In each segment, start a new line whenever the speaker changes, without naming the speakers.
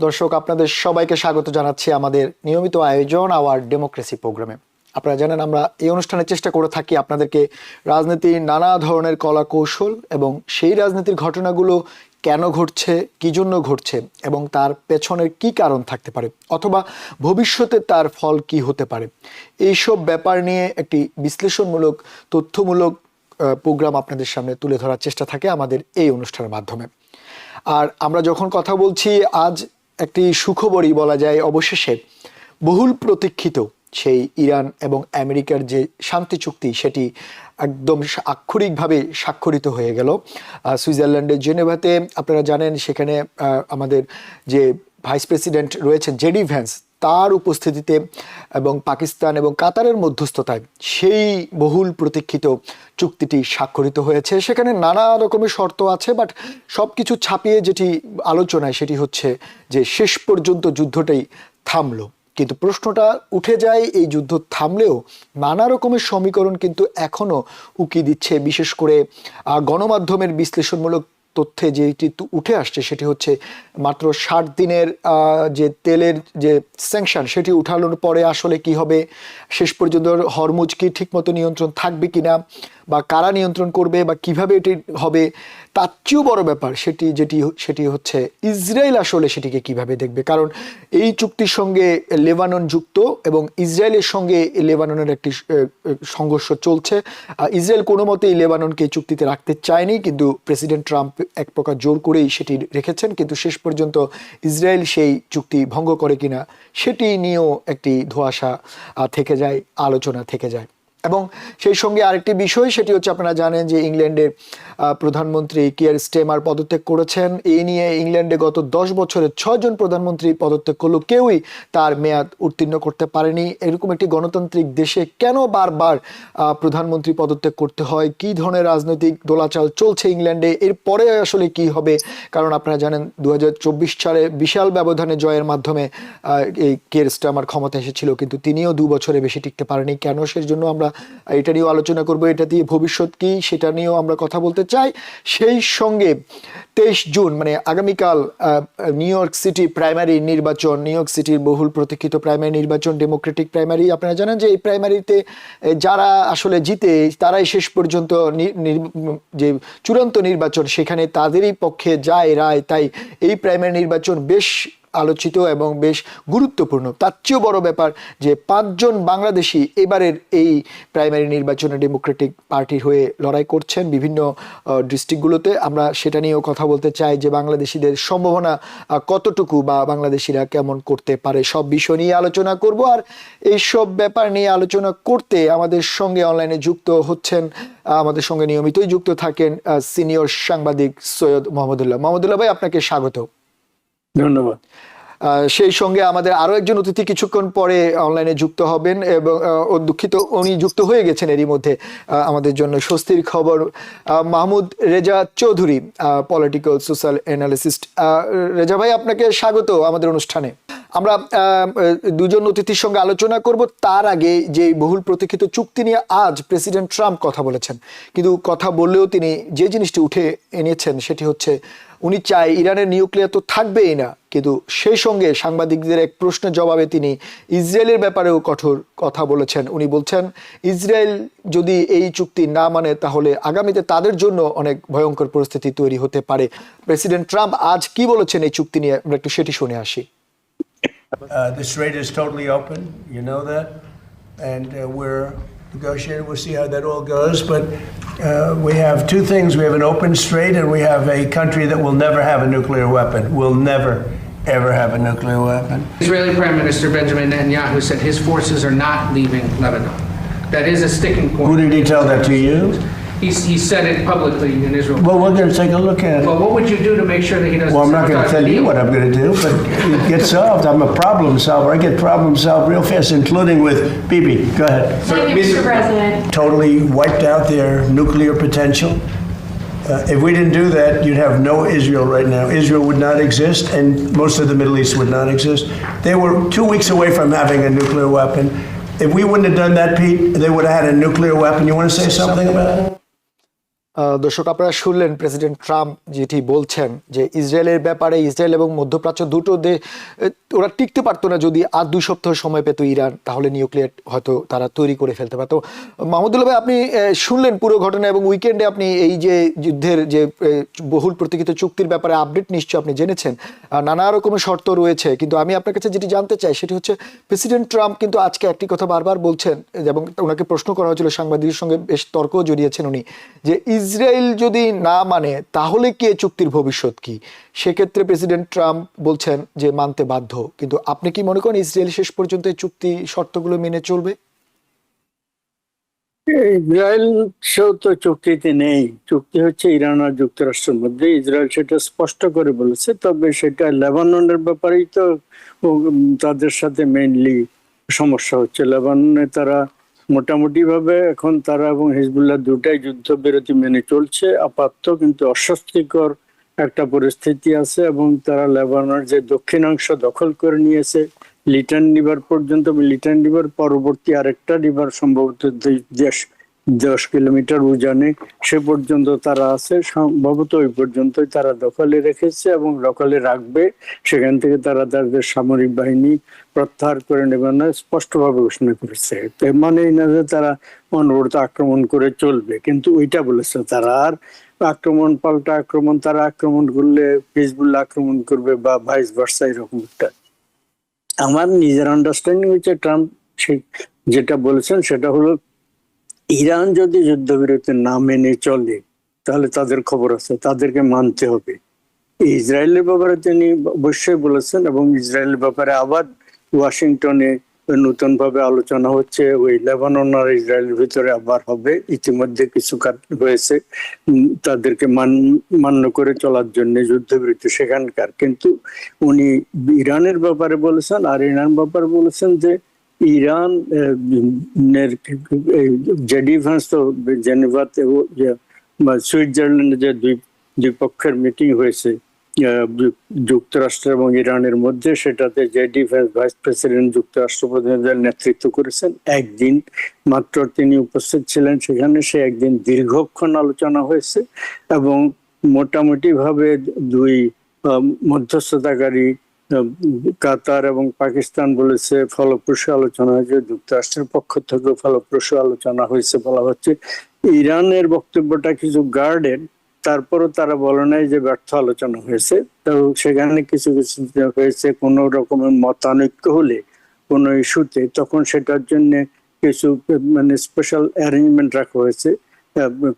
দর্শক আপনাদের সবাইকে স্বাগত জানাচ্ছি আমাদের নিয়মিত আয়োজন আওয়ার ডেমোক্রেসি প্রোগ্রামে। আপনারা জানেন আমরা এই অনুষ্ঠানের চেষ্টা করে থাকি আপনাদেরকে রাজনীতির নানা ধরনের কলা কৌশল এবং সেই রাজনীতির ঘটনাগুলো কেন ঘটছে, কী জন্য ঘটছে এবং তার পেছনের কি কারণ থাকতে পারে অথবা ভবিষ্যতে তার ফল কি হতে পারে, এইসব ব্যাপার নিয়ে একটি বিশ্লেষণমূলক তথ্যমূলক প্রোগ্রাম আপনাদের সামনে তুলে ধরার চেষ্টা থাকে আমাদের এই অনুষ্ঠানের মাধ্যমে। আর আমরা যখন কথা বলছি আজ একটি সুখবরই বলা যায়, অবশেষে বহুল প্রতীক্ষিত সেই ইরান এবং আমেরিকার যে শান্তি চুক্তি সেটি একদম আক্ষরিকভাবে স্বাক্ষরিত হয়ে গেল সুইজারল্যান্ডের জেনেভাতে। আপনারা জানেন সেখানে আমাদের যে ভাইস প্রেসিডেন্ট রয়েছেন জেডি ভ্যান্স, তার উপস্থিতিতে এবং পাকিস্তান এবং কাতারের মধ্যস্থতায় সেই বহুল প্রতীক্ষিত চুক্তিটি স্বাক্ষরিত হয়েছে। সেখানে নানা রকমের শর্ত আছে, বাট সব কিছু ছাপিয়ে যেটি আলোচনায় সেটি হচ্ছে যে শেষ পর্যন্ত যুদ্ধটাই থামলো। কিন্তু প্রশ্নটা উঠে যায়, এই যুদ্ধ থামলেও নানা রকমের সমীকরণ কিন্তু এখনও উকি দিচ্ছে। বিশেষ করে গণমাধ্যমের বিশ্লেষণমূলক তথ্যে যেটি উঠে আসছে সেটি হচ্ছে মাত্র 60 দিনের যে তেলের যে স্যাংশন সেটি উঠানোর পরে আসলে কি হবে, শেষ পর্যন্ত হরমুজ কি ঠিকমতো নিয়ন্ত্রণ থাকবে কিনা বা কারা নিয়ন্ত্রণ করবে বা কিভাবে এটি হবে, তার চেয়েও বড় ব্যাপার সেটি হচ্ছে ইসরায়েল আসলে সেটিকে কিভাবে দেখবে। কারণ এই চুক্তির সঙ্গে লেবানন যুক্ত এবং ইসরায়েলের সঙ্গে লেবাননের একটি সংঘর্ষ চলছে। ইসরায়েল কোনো মতেই লেবাননকে এই চুক্তিতে রাখতে চায়নি, কিন্তু প্রেসিডেন্ট ট্রাম্প এক প্রকার জোর করেই সেটি রেখেছেন। কিন্তু শেষ পর্যন্ত ইসরায়েল সেই চুক্তি ভঙ্গ করে কিনা সেটি নিয়েও একটি ধোঁয়াশা থেকে যায়, আলোচনা থেকে যায়। এবং সেই সঙ্গে আরেকটি বিষয় সেটি হচ্ছে আপনারা জানেন যে ইংল্যান্ডের প্রধানমন্ত্রী কিয়ার স্টেমার পদত্যাগ করেছেন। এই নিয়ে ইংল্যান্ডে গত 10 বছরে 6 জন প্রধানমন্ত্রী পদত্যাগ করলো, কেউই তার মেয়াদ উত্তীর্ণ করতে পারেনি। এরকম একটি গণতান্ত্রিক দেশে কেন বারবার প্রধানমন্ত্রী পদত্যাগ করতে হয়, কি ধরনের রাজনৈতিক দোলাচল চলছে ইংল্যান্ডে, এরপরে আসলে কি হবে? কারণ আপনারা জানেন 2024 সালে বিশাল ব্যবধানে জয়ের মাধ্যমে এই কিয়ার স্টেমার ক্ষমতা এসেছিল, কিন্তু তিনিও 2 বছরে বেশি টিকতে পারেনি। কেন, সেই জন্য আমরা এটা নিয়েও আলোচনা করবো। এটা দিয়ে ভবিষ্যৎ কি সেটা নিয়েও আমরা কথা বলতে চাই। সেই সঙ্গে 23 জুন মানে আগামীকাল নিউ ইয়র্ক সিটি প্রাইমারি নির্বাচন, নিউ ইয়র্ক সিটির বহুল প্রতীক্ষিত প্রাইমারি নির্বাচন, ডেমোক্রেটিক প্রাইমারি। আপনারা জানেন যে এই প্রাইমারিতে যারা আসলে জিতে তারাই শেষ পর্যন্ত যে চূড়ান্ত নির্বাচন সেখানে তাদেরই পক্ষে যায় রায়। তাই এই প্রাইমারি নির্বাচন বেশ আলোচিত এবং বেশ গুরুত্বপূর্ণ। তার চেয়েও বড় ব্যাপার যে 5 জন বাংলাদেশি এবারের এই প্রাইমারি নির্বাচনে ডেমোক্রেটিক পার্টির হয়ে লড়াই করছেন বিভিন্ন ডিস্ট্রিক্টগুলোতে। আমরা সেটা নিয়েও কথা বলতে চাই যে বাংলাদেশিদের সম্ভাবনা কতটুকু বা বাংলাদেশিরা কেমন করতে পারে, সব বিষয় নিয়ে আলোচনা করব। আর এইসব ব্যাপার নিয়ে আলোচনা করতে আমাদের সঙ্গে অনলাইনে যুক্ত হচ্ছেন, আমাদের সঙ্গে নিয়মিতই যুক্ত থাকেন সিনিয়র সাংবাদিক সৈয়দ মোহাম্মদুল্লাহ ভাই, আপনাকে স্বাগত।
ধন্যবাদ।
সেই সঙ্গে আমাদের আরো একজন অতিথি কিছুক্ষণ পরে অনলাইনে যুক্ত হবেন এবং দুঃখিত উনি যুক্ত হয়ে গেছেন এরই মধ্যে। আমাদের জন্য স্বস্তির খবর, Mahmud Reza Chowdhury, political social analyst. Reza ভাই, আপনাকে স্বাগত আমাদের অনুষ্ঠানে। আমরা দুজন অতিথির সঙ্গে আলোচনা করব। তার আগে যে বহুল প্রতীক্ষিত চুক্তি নিয়ে আজ প্রেসিডেন্ট ট্রাম্প কথা বলেছেন, কিন্তু কথা বললেও তিনি যে জিনিসটি উঠে এনেছেন সেটি হচ্ছে উনি চায় ইরানের নিউক্লিয়ার তো থাকবেই না, কিন্তু সেই সঙ্গে সাংবাদিকদের এক প্রশ্নের জবাবে তিনি ইসরায়েলের ব্যাপারেও কঠোর কথা বলেছেন। উনি বলছেন ইসরায়েল যদি এই চুক্তি না মানে তাহলে আগামীতে তাদের জন্য অনেক ভয়ঙ্কর পরিস্থিতি তৈরি হতে পারে। প্রেসিডেন্ট ট্রাম্প আজ কি বলেছেন এই চুক্তি নিয়ে, আমরা একটু সেটি শুনে আসি।
The strait is totally open, you know that, and we're negotiating. We'll see how that all goes, but we have two things. We have an open strait and we have a country that will never have a nuclear weapon. Will never, ever have a nuclear weapon.
Israeli Prime Minister Benjamin Netanyahu said his forces are not leaving Lebanon. That is a sticking point.
Who did he tell that to you?
He said it publicly in Israel.
Well, we're going to take a look at it.
Well, what would you do to make sure that he doesn't?
Well, I'm not going to tell you what I'm going to do, but it gets solved. I'm a problem solver. I get problems solved real fast, including with Bibi. Go ahead.
Thank you, Mr. President.
Totally wiped out their nuclear potential. If we didn't do that, you'd have no Israel right now. Israel would not exist, and most of the Middle East would not exist. They were 2 weeks away from having a nuclear weapon. If we wouldn't have done that, Pete, they would have had a nuclear weapon. You want to say something about it?
দর্শক, আপনারা শুনলেন president Trump যেটি বলছেন যে ইসরায়েলের ব্যাপারে, Israel এবং মধ্যপ্রাচ্য দুটো ওরা টিকতে পারতো না যদি আর 2 সপ্তাহ সময় পেত ইরান, তাহলে নিউক্লিয়ার হয়তো তারা তৈরি করে ফেলতে পারতো। মাহমুদুল্লাহ ভাই, আপনি শুনলেন পুরো ঘটনা এবং উইকেন্ডে আপনি এই যে যুদ্ধের যে বহুল প্রতীক্ষিত চুক্তির ব্যাপারে আপডেট নিশ্চয় আপনি জেনেছেন। নানা রকমের শর্ত রয়েছে, কিন্তু আমি আপনার কাছে যেটি জানতে চাই সেটি হচ্ছে প্রেসিডেন্ট ট্রাম্প কিন্তু আজকে একটি কথা বারবার বলছেন, এবং ওনাকে প্রশ্ন করা হয়েছিল, সাংবাদিকের সঙ্গে বেশ তর্কও জড়িয়েছেন উনি, যে ইসরায়েল যদি না মানে তাহলে কি এই চুক্তির ভবিষ্যৎ কি। সেক্ষেত্রে প্রেসিডেন্ট ট্রাম্প বলছেন যে মানতে বাধ্য, কিন্তু আপনি কি মনে করেন ইসরায়েল শেষ পর্যন্ত এই চুক্তি শর্তগুলো মেনে চলবে?
ইসরায়েল সেও তো চুক্তিতে নেই, চুক্তি হচ্ছে ইরান আর যুক্তরাষ্ট্রের মধ্যে। ইসরায়েল সেটা স্পষ্ট করে বলেছে, তবে সেটা লেবাননের ব্যাপারেই তো তাদের সাথে মেইনলি সমস্যা হচ্ছে। লেবাননে তারা মোটামুটি ভাবে এখন তারা এবং হিজবুল্লাহ দুটাই যুদ্ধবিরতি মেনে চলছে আপাতত, কিন্তু অস্বস্তিকর একটা পরিস্থিতি আছে এবং তারা লেবাননের যে দক্ষিণাংশ দখল করে নিয়েছে লিটন রিভার পর্যন্ত, লিটন রিভার পরবর্তী আরেকটা রিভার সম্ভবত 10 কিলোমিটার উজানে, সে পর্যন্ত তারা আছে। সম্ভবত ওই পর্যন্তই তারা দখলে রেখেছে এবং দখলে রাখবে। সেখান থেকে তারা তাদের সামরিক বাহিনী প্রত্যাহার করে নেবে না, স্পষ্টভাবে ঘোষণা করেছে। মানে এই না যে তারা অনবরত আক্রমণ করে চলবে, কিন্তু ওইটা বলেছে তারা আর আক্রমণ পাল্টা আক্রমণ, তারা আক্রমণ করলে হিজবুল্লাহ আক্রমণ করবে বা ভাইস ভার্সা, এরকম একটা। আমার নিজের আন্ডারস্ট্যান্ডিং হচ্ছে ট্রাম্প যেটা বলেছেন সেটা হলো ইরান যদি যুদ্ধবিরতি না মেনে চলে তাহলে তাদের খবর আছে, তাদেরকে মানতে হবে। ইসরায়েলের ব্যাপারে তিনি অবশ্যই বলেছেন, এবং ইসরায়েলের ব্যাপারে আবার ওয়াশিংটনে নতুন ভাবে আলোচনা হচ্ছে, ওই লেবানন আর ইসরায়েলের ভিতরে আবার হবে। ইতিমধ্যে কিছু কাজ হয়েছে তাদেরকে মান্য করে চলার জন্য যুদ্ধবিরতি সেখানকার। কিন্তু উনি ইরানের ব্যাপারে বলেছেন, আর ইরান ব্যাপারে বলেছেন যে ইরান যে ডিফেন্স তো জেনেভাতে সুইজারল্যান্ডে যে দুই পক্ষের মিটিং হয়েছে যুক্তরাষ্ট্র এবং ইরানের মধ্যে, সেটাতে যে ডিফেন্স ভাইস প্রেসিডেন্ট যুক্তরাষ্ট্র প্রতিনিধিদের নেতৃত্ব করেছেন, একদিন মাত্র তিনি উপস্থিত ছিলেন সেখানে। সে একদিন দীর্ঘক্ষণ আলোচনা হয়েছে এবং মোটামুটি ভাবে দুই মধ্যস্থতাকারী কাতার এবং পাকিস্তান বলেছে ফলপ্রসূ আলোচনা হয়েছে, যুক্তরাষ্ট্রের পক্ষ থেকে ফলপ্রসূ আলোচনা হয়েছে বলা হচ্ছে। ইরানের বক্তব্যটা কিছু গার্ডেন, তারপরও তারা বলে নাই যে ব্যর্থ আলোচনা হয়েছে। তো সেখানে কিছু কিছু হয়েছে, কোন রকমের মতানৈক্য হলে কোন ইস্যুতে, তখন সেটার জন্য কিছু মানে স্পেশাল অ্যারেঞ্জমেন্ট রাখা হয়েছে।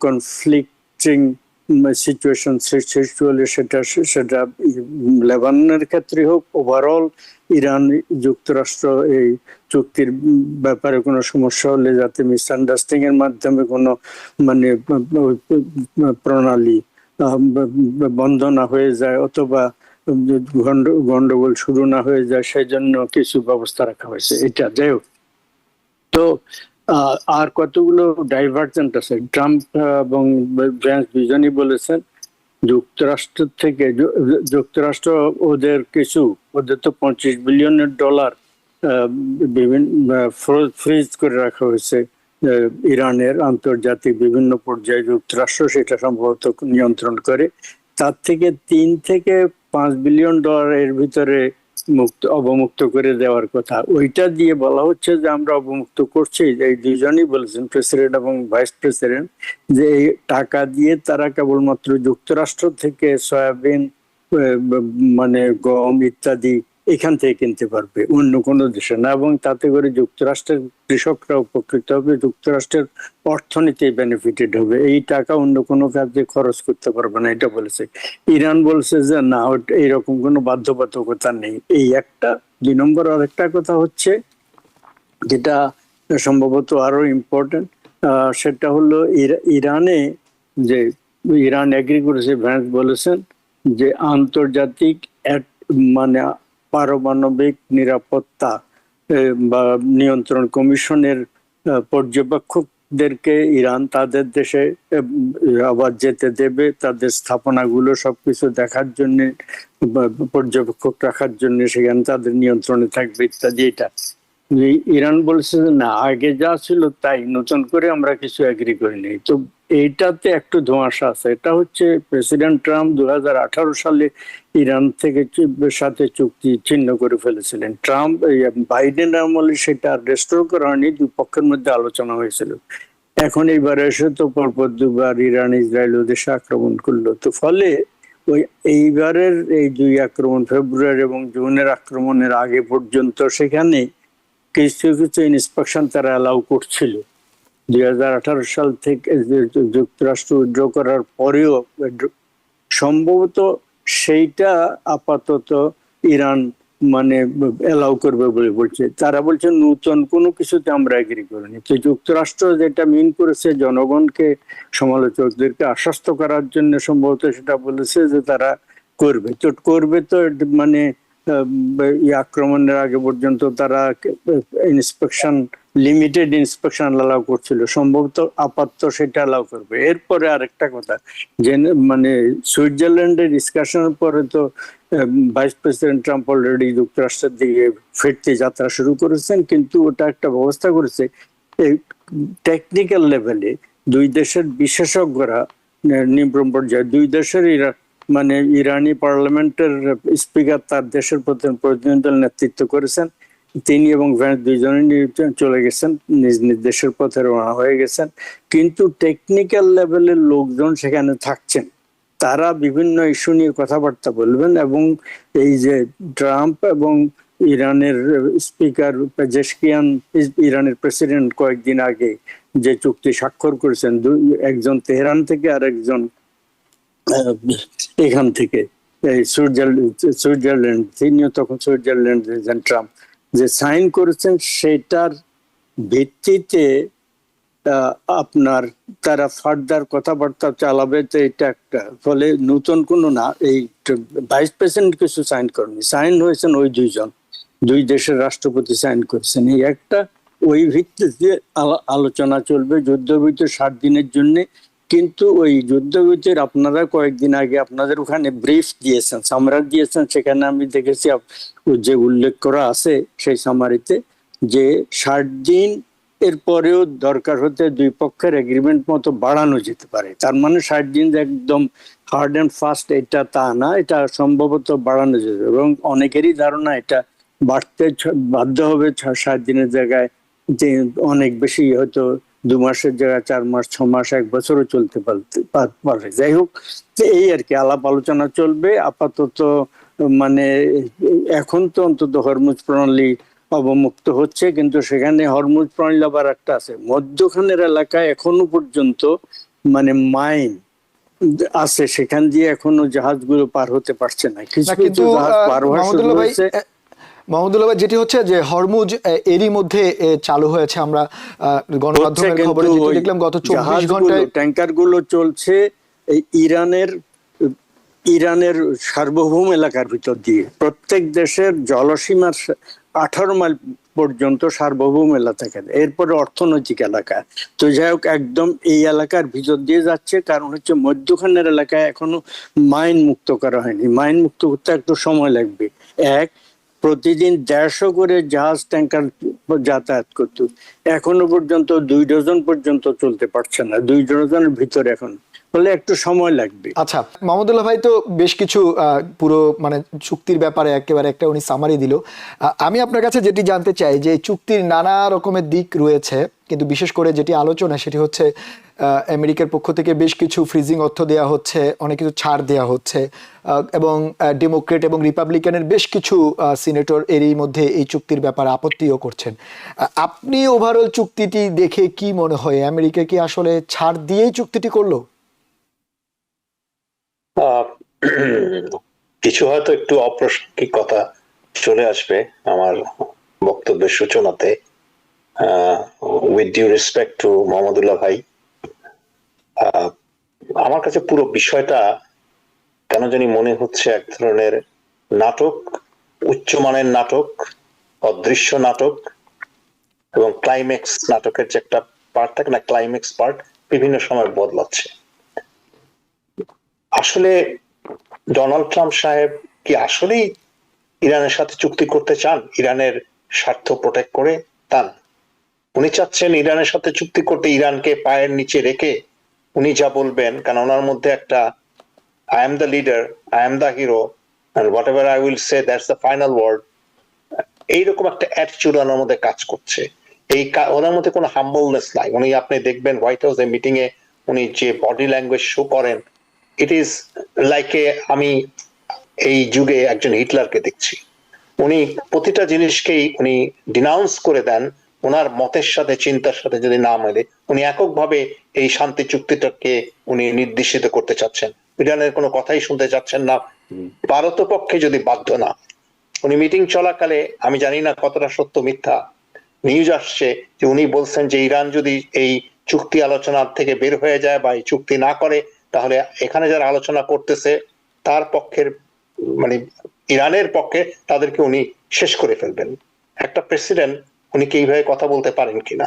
কনফ্লিক্টিং সিচুয়েশন সৃষ্টি হলে সেটা লেবাননের ক্ষেত্রে হোক, ওভারঅল ইরান যুক্তরাষ্ট্র এই চুক্তির ব্যাপারে কোনো সমস্যা হলে যাতে মিসআন্ডারস্ট্যান্ডিং এর মাধ্যমে কোনো মানে প্রণালী বন্ধ না হয়ে যায় অথবা গন্ডগোল শুরু না হয়ে যায়, সেই জন্য কিছু ব্যবস্থা রাখা হয়েছে। এটা যাই হোক, তো আর কতগুলো ডাইভার্জেন্ট আছে। ট্রাম্প এবং ভ্যান্স দুজনই বলেছেন যুক্তরাষ্ট্র ওদের তো $25 বিলিয়ন বিভিন্ন ফ্রিজ করে রাখা হয়েছে ইরানের আন্তর্জাতিক বিভিন্ন পর্যায়ে। যুক্তরাষ্ট্র সেটা সম্ভবত নিয়ন্ত্রণ করে। তার থেকে $3 থেকে $5 বিলিয়ন এর ভিতরে অবমুক্ত করে দেওয়ার কথা। ওইটা দিয়ে বলা হচ্ছে যে আমরা অবমুক্ত করছি। এই দুজনই বলেছেন, প্রেসিডেন্ট এবং ভাইস প্রেসিডেন্ট, যে এই টাকা দিয়ে তারা কেবলমাত্র যুক্তরাষ্ট্র থেকে সয়াবিন মানে গম ইত্যাদি এখান থেকে কিনতে পারবে, অন্য কোনো দেশে না, এবং তাতে করে যুক্তরাষ্ট্রের কৃষকরা উপকৃত হবে, যুক্তরাষ্ট্রের অর্থনীতি বেনিফিটেড হবে। এই টাকা অন্য কোনো কাজে খরচ করতে পারবে না, এটা বলেছে। ইরান বলছে যে না, এইরকম কোনো বাধ্যবাধকতা নেই। এই একটা। 2 নম্বর আরেকটা কথা হচ্ছে, যেটা সম্ভবত আরো ইম্পর্টেন্ট, সেটা হলো ইরানে যে ইরান এগ্রি করেছে, ভ্যান্স বলেছেন যে আন্তর্জাতিক মানে পারমাণবিক নিরাপত্তা বা নিয়ন্ত্রণ কমিশনের পর্যবেক্ষকদেরকে ইরান তাদের দেশে আবার যেতে দেবে, তাদের স্থাপনাগুলো সবকিছু দেখার জন্য, পর্যবেক্ষক রাখার জন্য, সেখানে তাদের নিয়ন্ত্রণে থাকবে ইত্যাদি। এটা যে ইরান বলছে যে না, আগে যা ছিল তাই, নতুন করে আমরা কিছু এগ্রি করিনি। তো এইটাতে একটু ধোঁয়াশা আছে। এটা হচ্ছে প্রেসিডেন্ট ট্রাম্প 2018 সালে ইরান থেকে সাথে চুক্তি ছিন্ন করে ফেলেছিলেন। ট্রাম্প বাইডেন আমলে সেটা রেস্টোর করা হয়নি, দুই পক্ষের মধ্যে আলোচনা হয়েছিল। এখন এইবার এসে তো পরপর দুবার ইরান ইসরায়েল দেশে আক্রমণ করলো। তো ফলে ওই এইবারের এই দুই আক্রমণ, ফেব্রুয়ারি এবং জুনের আক্রমণের আগে পর্যন্ত সেখানে কিছু কিছু ইন্সপেকশন তারা অ্যালাউ করছিল। 2018 সাল থেকে যুক্তরাষ্ট্র উইথড্র করার পরেও সম্ভবত সেইটা আপাতত ইরান মানে এলাও করবে বলে বলছে। তারা বলছে নতুন কোনো কিছুতে আমরা এগ্রি করিনি। তো যুক্তরাষ্ট্র যেটা মিন করেছে, জনগণকে, সমালোচকদেরকে আশ্বস্ত করার জন্য সম্ভবত সেটা বলেছে যে তারা করবে। তো করবে তো মানে এই আক্রমণের আগে পর্যন্ত তারা ইন্সপেকশন, লিমিটেড ইন্সপেকশন অ্যালাউ করছিল, সম্ভবত আপাতত সেটা অ্যালাউ করবে। এরপরে আরেকটা কথা, যে মানে সুইজারল্যান্ডের ডিসকাশনের পরে তো ভাইস প্রেসিডেন্ট ট্রাম্প অলরেডি যুক্তরাষ্ট্রের দিকে ফিরতে যাত্রা শুরু করেছেন, কিন্তু ওটা একটা ব্যবস্থা করেছে এই টেকনিক্যাল লেভেলে দুই দেশের বিশেষজ্ঞরা নিম্ন পর্যায়ে, দুই দেশের মানে ইরানি পার্লামেন্টের স্পিকার তার দেশের প্রতিনিধিদল নেতৃত্ব করেছেন। তিনি এবং ভ্যান্স দুইজনই চলে গেছেন, নিজ নিজ দেশের পথে রওনা হয়ে গেছেন। কিন্তু টেকনিক্যাল লেভেলের লোকজন সেখানে থাকছেন, তারা বিভিন্ন ইস্যু নিয়ে কথাবার্তা বলবেন। এবং এই যে ট্রাম্প এবং ইরানের স্পিকার পেজেশকিয়ান, ইরানের প্রেসিডেন্ট কয়েকদিন আগে যে চুক্তি স্বাক্ষর করেছেন, একজন তেহরান থেকে আর একজন এখান থেকে সুইজারল্যান্ড, তিনিও তখন সুইজারল্যান্ড ট্রাম্প যে সাইন করেছেন, সেটার ভিত্তিতে আপনার তারা ফার্দার কথাবার্তা চালাবে। তো এটা একটা, ফলে নতুন কোনো না, এই ভাইস প্রেসিডেন্ট কিছু সাইন করেনি, সাইন হয়েছেন ওই দুইজন, দুই দেশের রাষ্ট্রপতি সাইন করেছেন। এই একটা, ওই ভিত্তিতে আলোচনা চলবে যুদ্ধবিরতি 60 দিনের জন্য। কিন্তু ওই যুদ্ধবিরতির আপনারা কয়েকদিন আগে আপনাদের ওখানে ব্রিফ দিয়েছেন, সামারি দিয়েছেন, সেখানে আমি দেখেছি যে উল্লেখ করা আছে সেই সামারিতে যে 60 দিন এর পরেও দরকার হতে দুই পক্ষের এগ্রিমেন্ট মতো বাড়ানো যেতে পারে। তার মানে 60 দিন একদম হার্ড অ্যান্ড ফাস্ট এটা তা না, এটা সম্ভবত বাড়ানো যেতে, এবং অনেকেরই ধারণা এটা বাড়তে বাধ্য হবে। 60 দিনের জায়গায় যে অনেক বেশি, হয়তো 2 মাসের জায়গায় 4 মাস, 6 মাস, 1 বছরও চলতে পারে। যাই হোক, এই আর কি আলাপ আলোচনা চলবে আপাতত। মানে এখন তো অন্তত হরমুজ প্রণালী অবমুক্ত হচ্ছে, কিন্তু সেখানে হরমুজ প্রণালী আবার একটা আছে, মধ্যখানের এলাকায় এখনো পর্যন্ত মানে মাইন আছে, সেখান দিয়ে এখনো জাহাজগুলো পার হতে পারছে না। কিছু কিছু জাহাজ পার হওয়া শুরু হয়েছে।
মাহমুদুল্লাহ ভাই, যেটি হচ্ছে যে হরমুজ এরই মধ্যে চালু হয়েছে, আমরা গণমাধ্যমের খবরে যেটি দেখলাম গত 24 ঘন্টায়
ট্যাঙ্কার গুলো চলছে এই ইরানের সার্বভৌম এলাকার ভিতর দিয়ে। প্রত্যেক দেশের জলসীমার 18 মাইল পর্যন্ত সার্বভৌম এলাকা থাকে, এরপরে অর্থনৈতিক এলাকা। তো যাই হোক, একদম এই এলাকার ভিতর দিয়ে যাচ্ছে, কারণ হচ্ছে মধ্যখানের এলাকায় এখনো মাইন মুক্ত করা হয়নি। মাইন মুক্ত করতে একটু সময় লাগবে। প্রতিদিন 150 করে জাহাজ ট্যাঙ্কার যাতায়াত করত, এখনো পর্যন্ত 2 ডজন পর্যন্ত চলতে পারছে না, 2 ডজনের ভিতরে এখন, বলে একটু সময় লাগবে।
আচ্ছা, মাহমুদুল্লাহ ভাই তো বেশ কিছু পুরো মানে চুক্তির ব্যাপারে একেবারে একটা উনি সামারি দিল। আমি আপনার কাছে যেটি জানতে চাই যে চুক্তির নানা রকমের দিক রয়েছে, কিন্তু বিশেষ করে যেটি আলোচনা সেটি হচ্ছে আমেরিকার পক্ষ থেকে বেশ কিছু ফ্রিজিং অর্থ দেওয়া হচ্ছে, অনেক কিছু ছাড় দেওয়া হচ্ছে, এবং ডেমোক্রেট এবং রিপাবলিকানের বেশ কিছু সিনেটর এরই মধ্যে এই চুক্তির ব্যাপারে আপত্তিও করছেন। আপনি ওভারঅল চুক্তিটি দেখে কি মনে হয়, আমেরিকা কি আসলে ছাড় দিয়েই চুক্তিটি করলো?
কিছু হয়তো একটু অপ্রাসঙ্গিক কথা চলে আসবে আমার বক্তব্যের সূচনাতে। With due respect to Mahmudullah ভাই, আমার কাছে পুরো বিষয়টা কেন জানি মনে হচ্ছে এক ধরনের নাটক, উচ্চমানের নাটক, অদৃশ্য নাটক, এবং ক্লাইম্যাক্স নাটকের যে একটা পার্ট থাকে না, ক্লাইম্যাক্স পার্ট বিভিন্ন সময় বদলাচ্ছে। আসলে ডোনাল্ড ট্রাম্প সাহেব কি আসলেই ইরানের সাথে চুক্তি করতে চান? ইরানের স্বার্থ প্রোটেক্ট করে তা না। উনি চাচ্ছেন ইরানের সাথে চুক্তি করতে ইরানকে পায়ের নিচে রেখে উনি যা বলবেন, কারণ ওনার মধ্যে একটা I am the leader, I am the hero, and whatever I will say that's the final word, এইরকম একটা অ্যাটিটিউড ওনার মধ্যে কাজ করছে। ওনার মধ্যে কোনো হাম্বলনেস নাই। উনি আপনি দেখবেন হোয়াইট হাউসের মিটিং এ উনি যে বডি ল্যাঙ্গুয়েজ শো করেন, ইট ইজ লাইক আমি এই যুগে একজন হিটলারকে দেখছি। উনি প্রতিটা জিনিসকেই উনি ডিনাউন্স করে দেন, ওনার মতের সাথে চিন্তার সাথে যদি না মেলে উনি এককভাবে এই শান্তি চুক্তিটাকে উনি নির্দেশিত করতে চাচ্ছেন। ইরানের কোনো কথাই শুনতে চাচ্ছেন না, ভারত পক্ষে যদি বাধ্য না। উনি মিটিং চলাকালে আমি জানি না কতটা সত্য মিথ্যা নিউজ আসছে যে উনি বলছেন যে ইরান যদি এই চুক্তি আলোচনার থেকে বের হয়ে যায় বা এই চুক্তি না করে, তাহলে এখানে যারা আলোচনা করতেছে তার পক্ষের মানে ইরানের পক্ষে তাদেরকে উনি শেষ করে ফেলবেন। একটা প্রেসিডেন্ট উনি কি এইভাবে কথা বলতে পারেন কিনা?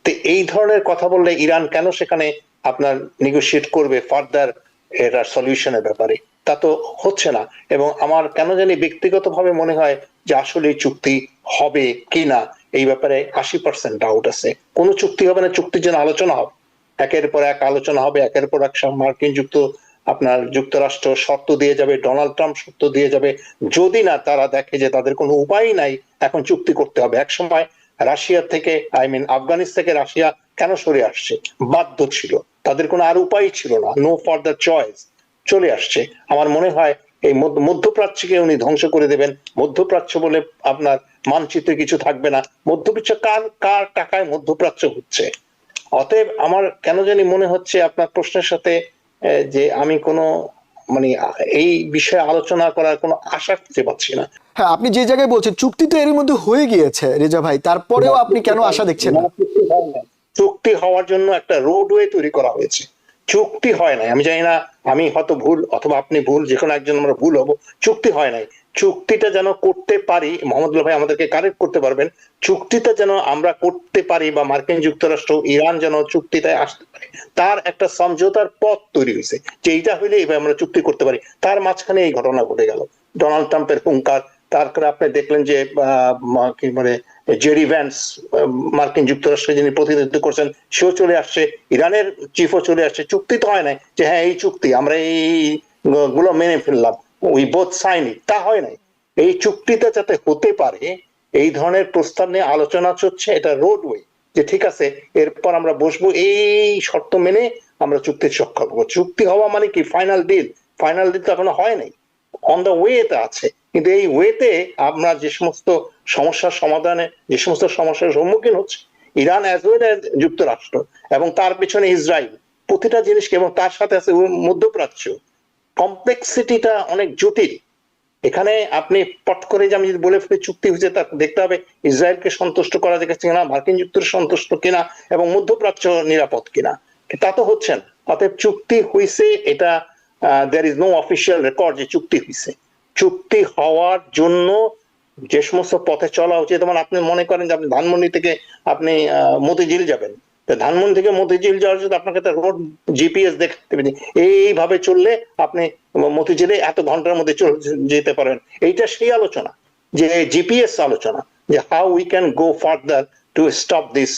তো এই ধরনের কথা বললে ইরান কেন সেখানে আপনার নেগোশিয়েট করবে ফার্দার এটার সলিউশনের ব্যাপারে? তা তো হচ্ছে না। এবং আমার কেন জানি ব্যক্তিগতভাবে মনে হয় যে আসলে চুক্তি হবে কিনা এই ব্যাপারে 80% ডাউট আছে। কোন চুক্তি হবে না, চুক্তির জন্য আলোচনা হবে, একের পর এক আলোচনা হবে, একের পর এক মার্কিন যুক্তরাষ্ট্র শর্ত দিয়ে যাবে, ডোনাল্ড ট্রাম্প শর্ত দিয়ে যাবে, যদি না তারা দেখে যে তাদের কোনো উপায় নাই, এখন চুক্তি করতে হবে। এক সময় রাশিয়া থেকে আফগানিস্তান থেকে রাশিয়া কেন সরে আসছে? বাধ্য ছিল, তাদের কোনো আর উপায় ছিল না, নো ফার্দার চয়েস, চলে আসছে। আমার মনে হয় এই মধ্যপ্রাচ্যকে উনি ধ্বংস করে দেবেন। মধ্যপ্রাচ্য বলে আপনার মানচিত্রে কিছু থাকবে না। মধ্যপ্রাচ্য কার টাকায় মধ্যপ্রাচ্য হচ্ছে? অতএব আমার কেন জানি মনে হচ্ছে আপনার প্রশ্নের সাথে যে আমি কোনো মানে এই বিষয়ে আলোচনা করার কোনো আশা খুঁজে পাচ্ছি না।
হ্যাঁ, আপনি যে জায়গায় বলছেন চুক্তি তো এর মধ্যে হয়ে গিয়েছে রেজা ভাই, তারপরেও আপনি কেন আশা দেখছেন না?
চুক্তি হওয়ার জন্য একটা রোডওয়ে তৈরি করা হয়েছে, চুক্তি হয় নাই। আমি জানি না, আমি হয়তো ভুল অথবা আপনি ভুল, যে কোনো একজন আমরা ভুল হবো। চুক্তি হয় নাই, চুক্তিটা যেন করতে পারি, মোহাম্মদুল্লাহ ভাই আমাদেরকে কারেক্ট করতে পারবেন, চুক্তিটা যেন আমরা করতে পারি বা মার্কিন যুক্তরাষ্ট্র ইরান যেন চুক্তিটায় আসতে পারে, তার একটা সমঝোতার পথ তৈরি হয়েছে যে এইটা হইলে এইভাবে আমরা চুক্তি করতে পারি। তার মাঝখানে এই ঘটনা ঘটে গেল, ডোনাল্ড ট্রাম্পের হুঙ্কার, তারপরে আপনি দেখলেন যে কি মানে জেরি ভ্যান্স মার্কিন যুক্তরাষ্ট্রে যিনি প্রতিনিধিত্ব করছেন সেও চলে আসছে, ইরানের চিফও চলে আসছে। চুক্তি তো হয় নাই যে হ্যাঁ এই চুক্তি আমরা এই গুলো মেনে ফেললাম, উই বোথ সাইন ইট, তা হয় নাই। এই চুক্তিটা যাতে হতে পারে এই ধরনের প্রস্তাব নিয়ে আলোচনা চলছে, এটা রোডওয়ে, যে ঠিক আছে এরপর আমরা বসবো, এই শর্ত মেনে আমরা চুক্তির সক্ষম হবো। চুক্তি হওয়া মানে কি ফাইনাল ডিল? ফাইনাল ডিল তো এখনো হয় নাই, অন দ্য ওয়েতে আছে। কিন্তু এই ওয়েতে আমরা যে সমস্ত সমস্যার সমাধানে যে সমস্ত সমস্যার সম্মুখীন হচ্ছে ইরান অ্যাজ ওয়েল অ্যাজ যুক্তরাষ্ট্র এবং তার পিছনে ইসরায়েল, প্রতিটা জিনিসকে, এবং তার সাথে আছে মধ্যপ্রাচ্য, কমপ্লেক্সিটিটা অনেক জটিল। এখানে আপনি পট করে যে আমি যদি বলে ফেলি চুক্তি হয়েছে, তা দেখতে হবে ইসরায়েলকে সন্তুষ্ট করা যাচ্ছে কিনা, মার্কিন যুক্তরাষ্ট্র সন্তুষ্ট কিনা, এবং মধ্যপ্রাচ্য নিরাপদ কিনা, তা তো হচ্ছে না। অতএব চুক্তি হয়েছে, এটা there is no official record যে চুক্তি হয়েছে। চুক্তি হওয়ার জন্য যে সমস্ত পথে চলা উচিত, যেমন আপনি মনে করেন যে আপনি ধানমন্ডি থেকে আপনি মতিঝিল যাবেন, ধানমন্ডি থেকে মতিঝিল যাওয়ার জন্য আপনাকে রোড জিপিএস দেখতে হবে, এইভাবে চললে আপনি মতিঝিলে এত ঘন্টার মধ্যে যেতে পারেন। এইটা সেই আলোচনা, যে জিপিএস আলোচনা, যে how we can go further to stop this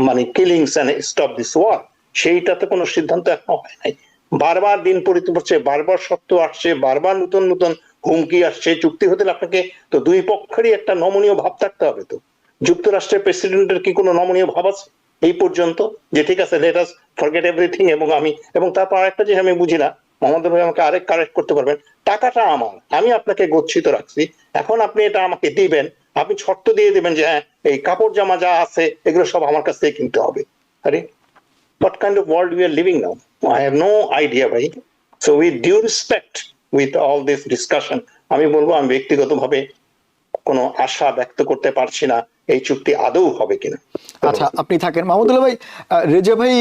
মানে killings and stop this war, সেইটাতে কোনো সিদ্ধান্ত এখনো হয় নাই। বারবার দিন পরিবর্তন হচ্ছে, বারবার শর্ত আসছে, বারবার নতুন নতুন হুমকি আসছে। চুক্তি হতে আপনাকে তো দুই পক্ষেরই একটা নমনীয় ভাব থাকতে হবে। তো যুক্তরাষ্ট্রের প্রেসিডেন্টের কি কোনো নমনীয় ভাব আছে এই পর্যন্ত, যে ঠিক আছে লেট আস ফরগেট এভরিথিং? এবং তারপর আরেকটা যে আমি বুঝি না, মোহাম্মদ ভাই আমাকে আরেক কারেক্ট করতে পারবেন, টাকাটা আমার, আমি আপনাকে গচ্ছিত রাখছি, এখন আপনি এটা আমাকে দিবেন, আপনি শর্ত দিয়ে দিবেন যে হ্যাঁ এই কাপড় জামা যা আছে এগুলো সব আমার কাছ থেকে কিনতে হবে। আরে what kind of world we are living now? I have no idea, ভাই। So with due respect, with all this discussion, আমি বলবো আমি ব্যক্তিগতভাবে কোনো আশা ব্যক্ত করতে পারছি না এই চুক্তি আদৌ হবে কিনা।
আচ্ছা, আপনি থাকেন মাহমুদুল্লাহ ভাই। রেজা ভাই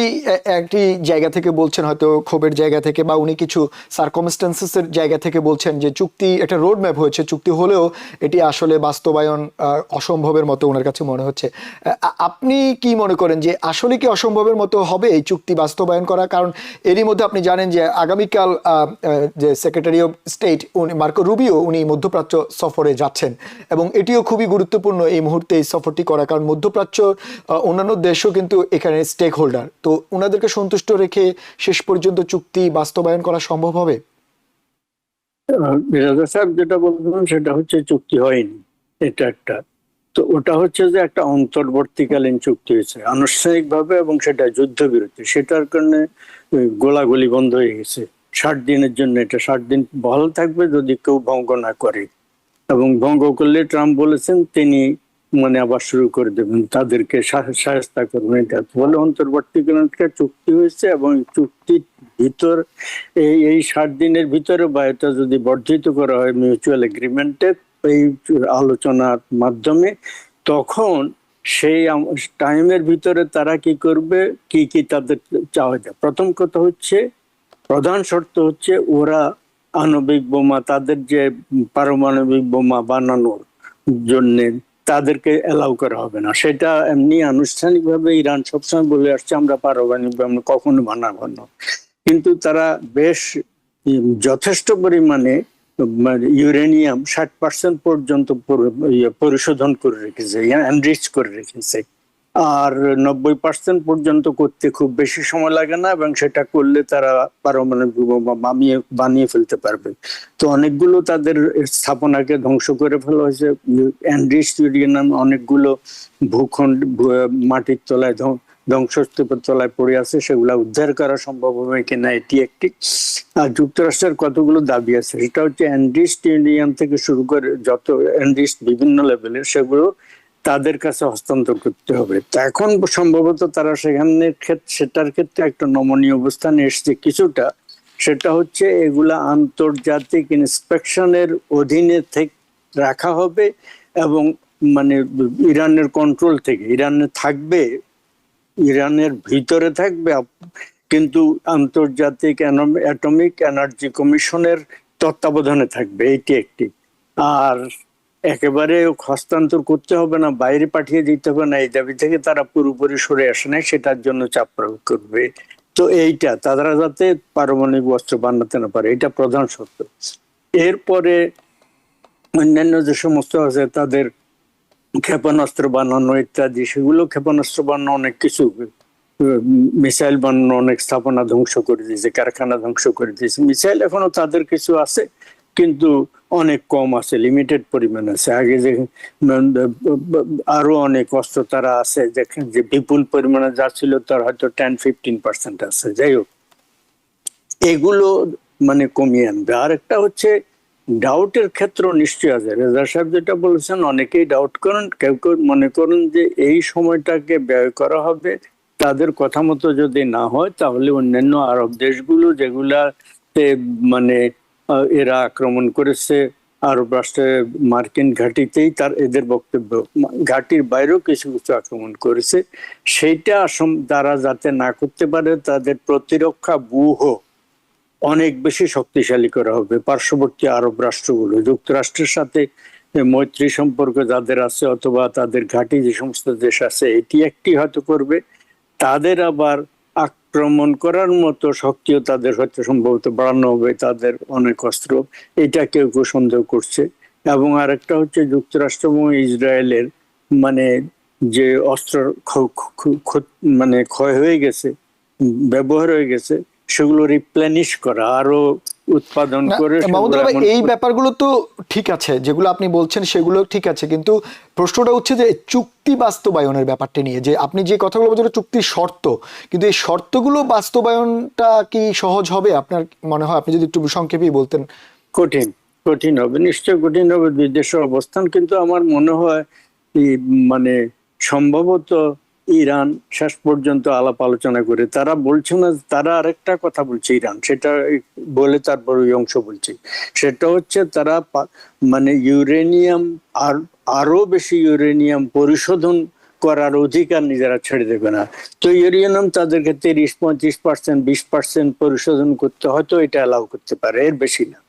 একটি জায়গা থেকে বলছেন, হয়তো ক্ষোভের জায়গা থেকে, বা উনি কিছু সার্কমস্টেন্সেসের জায়গা থেকে বলছেন যে চুক্তি একটা রোড ম্যাপ হয়েছে, চুক্তি হলেও এটি আসলে বাস্তবায়ন অসম্ভবের মতো ওনার কাছে মনে হচ্ছে। আপনি কি মনে করেন যে আসলে কি অসম্ভবের মতো হবে এই চুক্তি বাস্তবায়ন করা? কারণ এরই মধ্যে আপনি জানেন যে আগামীকাল যে সেক্রেটারি অফ স্টেট উনি মার্কো রুবিও উনি মধ্যপ্রাচ্য সফরে যাচ্ছেন, এবং এটিও খুবই গুরুত্বপূর্ণ এই মুহূর্তে এই সফরটি করা, কারণ মধ্যপ্রাচ্য অন্যান্য দেশও কিন্তু এখানে স্টেক হোল্ডার। তো ওনাদেরকে সন্তুষ্ট রেখে শেষ পর্যন্ত চুক্তি বাস্তবায়ন করা সম্ভব হবে?
রাজা সাহেব যেটা বলবেন সেটা হচ্ছে চুক্তি হয়নি, এটা একটা। তো ওটা হচ্ছে যে একটা অন্তর্বর্তীকালীন চুক্তি হয়েছে আনুষ্ঠানিক ভাবে, এবং সেটা যুদ্ধবিরতি, সেটার কারণে গোলাগুলি বন্ধ হয়ে গেছে 60 দিনের জন্য। এটা 60 দিন বহাল থাকবে যদি কেউ ভঙ্গ না করে, এবং ভঙ্গ করলে ট্রাম্প বলেছেন তিনি মানে আবার শুরু করে দেবেন, তাদেরকে সহায়তা করবেন। এটা বলে অন্তর্বর্তীকালীন একটা চুক্তি হয়েছে, এবং চুক্তির ভিতর এই 60 দিনের ভিতরে বা এটা যদি বর্ধিত করা হয় মিউচুয়াল এগ্রিমেন্টে এই আলোচনার মাধ্যমে, তখন সেই টাইমের ভিতরে তারা কি করবে, কি কি তাদের চাওয়া যায়। প্রথম কথা হচ্ছে, প্রধান শর্ত হচ্ছে ওরা আণবিক বোমা, তাদের যে পারমাণবিক বোমা বানানোর জন্য তাদেরকে এলাও করা হবে না। সেটা এমনি আনুষ্ঠানিকভাবে ইরান সবসময় বলে আসছে আমরা পারমাণবিক বোমা কখনো বানাবো না, কিন্তু তারা বেশ যথেষ্ট পরিমাণে ইউরেনিয়াম 60% পর্যন্ত পরিশোধন করে রেখেছে, এনরিচ করে রেখেছে। আর 90% পর্যন্ত করতে খুব বেশি সময় লাগে না, এবং সেটা করলে তারা পারমাণবিক বোমা বানিয়ে ফেলতে পারবে। তো অনেকগুলো তাদের স্থাপনাকে ধ্বংস করে ফেলা হয়েছে। এনরিচ ইউরেনিয়াম অনেকগুলো ভূখণ্ড মাটির তলায় ধ্বংসস্তূপের তলায় পড়ে আছে, সেগুলা উদ্ধার করা সম্ভব হবে কিনা এটি একটি। আর যুক্তরাষ্ট্রের কতগুলো দাবি আছে, সেটা হচ্ছে এনরিচ ইউরেনিয়াম থেকে শুরু করে যত এনরিচ বিভিন্ন লেভেলের, সেগুলো তাদের কাছে হস্তান্তর করতে হবে। তো এখন সম্ভবত তারা সেটার ক্ষেত্রে একটা নমনীয় অবস্থানে এসছে কিছুটা। সেটা হচ্ছে এগুলা আন্তর্জাতিক ইন্সপেকশনের অধীনে থেকে রাখা হবে, এবং মানে ইরানের কন্ট্রোল থেকে ইরানে থাকবে, ইরানের ভিতরে থাকবে, কিন্তু আন্তর্জাতিক অ্যাটমিক এনার্জি কমিশনের তত্ত্বাবধানে থাকবে, এইটি একটি। আর একেবারে হস্তান্তর করতে হবে না, বাইরে পাঠিয়ে দিতে হবে না, এই দাবি থেকে তারা পুরোপুরি সরে আসে নাই, সেটার জন্য চাপ প্রয়োগ করবে। তো এইটা তারা যাতে পারমাণবিক অস্ত্র বানাতে না পারে, এটা প্রধান শর্ত। এরপরে অন্যান্য যে সমস্ত আছে তাদের ক্ষেপণাস্ত্র বানানো ইত্যাদি, সেগুলো ক্ষেপণাস্ত্র বানানো অনেক কিছু, মিসাইল বানানো অনেক স্থাপনা ধ্বংস করে দিয়েছে, কারখানা ধ্বংস করে দিয়েছে। মিসাইল এখনো তাদের কিছু আছে, কিন্তু অনেক কম আছে, লিমিটেড পরিমাণ আছে। আগে যে আরো অনেক অস্ত্র তারা আছে, যে বিপুল পরিমাণে যা ছিল তার হয়তো 10-15% আছে। যাই হোক, এগুলো মানে কমিয়ে আনবে। আর একটা হচ্ছে ডাউটের ক্ষেত্র নিশ্চয় আছে। রেজা সাহেব যেটা বলেছেন, অনেকেই ডাউট করেন, কেউ কেউ মনে করেন যে এই সময়টাকে ব্যয় করা হবে, তাদের কথা মতো যদি না হয় তাহলে অন্যান্য আরব দেশগুলো যেগুলাতে মানে এরা আক্রমণ করেছে আরব রাষ্ট্রে মার্কিন ঘাঁটিতেই এদের বক্তব্য, ঘাঁটির বাইরেও কিছু কিছু আক্রমণ করেছে, সেইটা তারা যাতে না করতে পারে তাদের প্রতিরক্ষা ব্যূহ অনেক বেশি শক্তিশালী করা হবে। পার্শ্ববর্তী আরব রাষ্ট্রগুলো, যুক্তরাষ্ট্রের সাথে মৈত্রী সম্পর্ক যাদের আছে, অথবা তাদের ঘাঁটি যে সমস্ত দেশ আছে, এটি একটি হয়তো করবে। তাদের আবার আক্রমণ করার মতো শক্তিও তাদের হয়তো সম্ভবত বাড়ানো হবে, তাদের অনেক অস্ত্র, এটা কেউ কেউ সন্দেহ করছে। এবং আরেকটা হচ্ছে যুক্তরাষ্ট্র এবং ইসরায়েলের মানে যে অস্ত্র মানে ক্ষয় হয়ে গেছে, ব্যবহার হয়ে গেছে, সেগুলো রিপ্লেনিশ করা, আরো উৎপাদন করে।
এই ব্যাপারগুলো তো ঠিক আছে, যেগুলো আপনি বলছেন সেগুলো ঠিক আছে, কিন্তু প্রশ্নটা হচ্ছে যে চুক্তি বাস্তবায়নের ব্যাপারটা নিয়ে, যে আপনি যে কথাগুলো বলছেন চুক্তির শর্ত, কিন্তু এই শর্তগুলো বাস্তবায়নটা কি সহজ হবে আপনার মনে হয়? আপনি যদি একটু সংক্ষেপেই বলতেন।
কঠিন হবে, নিশ্চয় কঠিন হবে দুই দেশের অবস্থান, কিন্তু আমার মনে হয় মানে সম্ভবত ইরান শেষ পর্যন্ত আলাপ আলোচনা করে। তারা বলছে না, তারা আরেকটা কথা বলছে ইরান, সেটা বলে তারপর ওই অংশ বলছি। সেটা হচ্ছে তারা মানে ইউরেনিয়াম আরো বেশি ইউরেনিয়াম পরিশোধন করার অধিকার নিজেরা ছেড়ে দেবে না। তো ইউরেনিয়াম তাদেরকে 30-35%, 20% পরিশোধন করতে হয়তো এটা অ্যালাউ করতে পারে, এর বেশি না।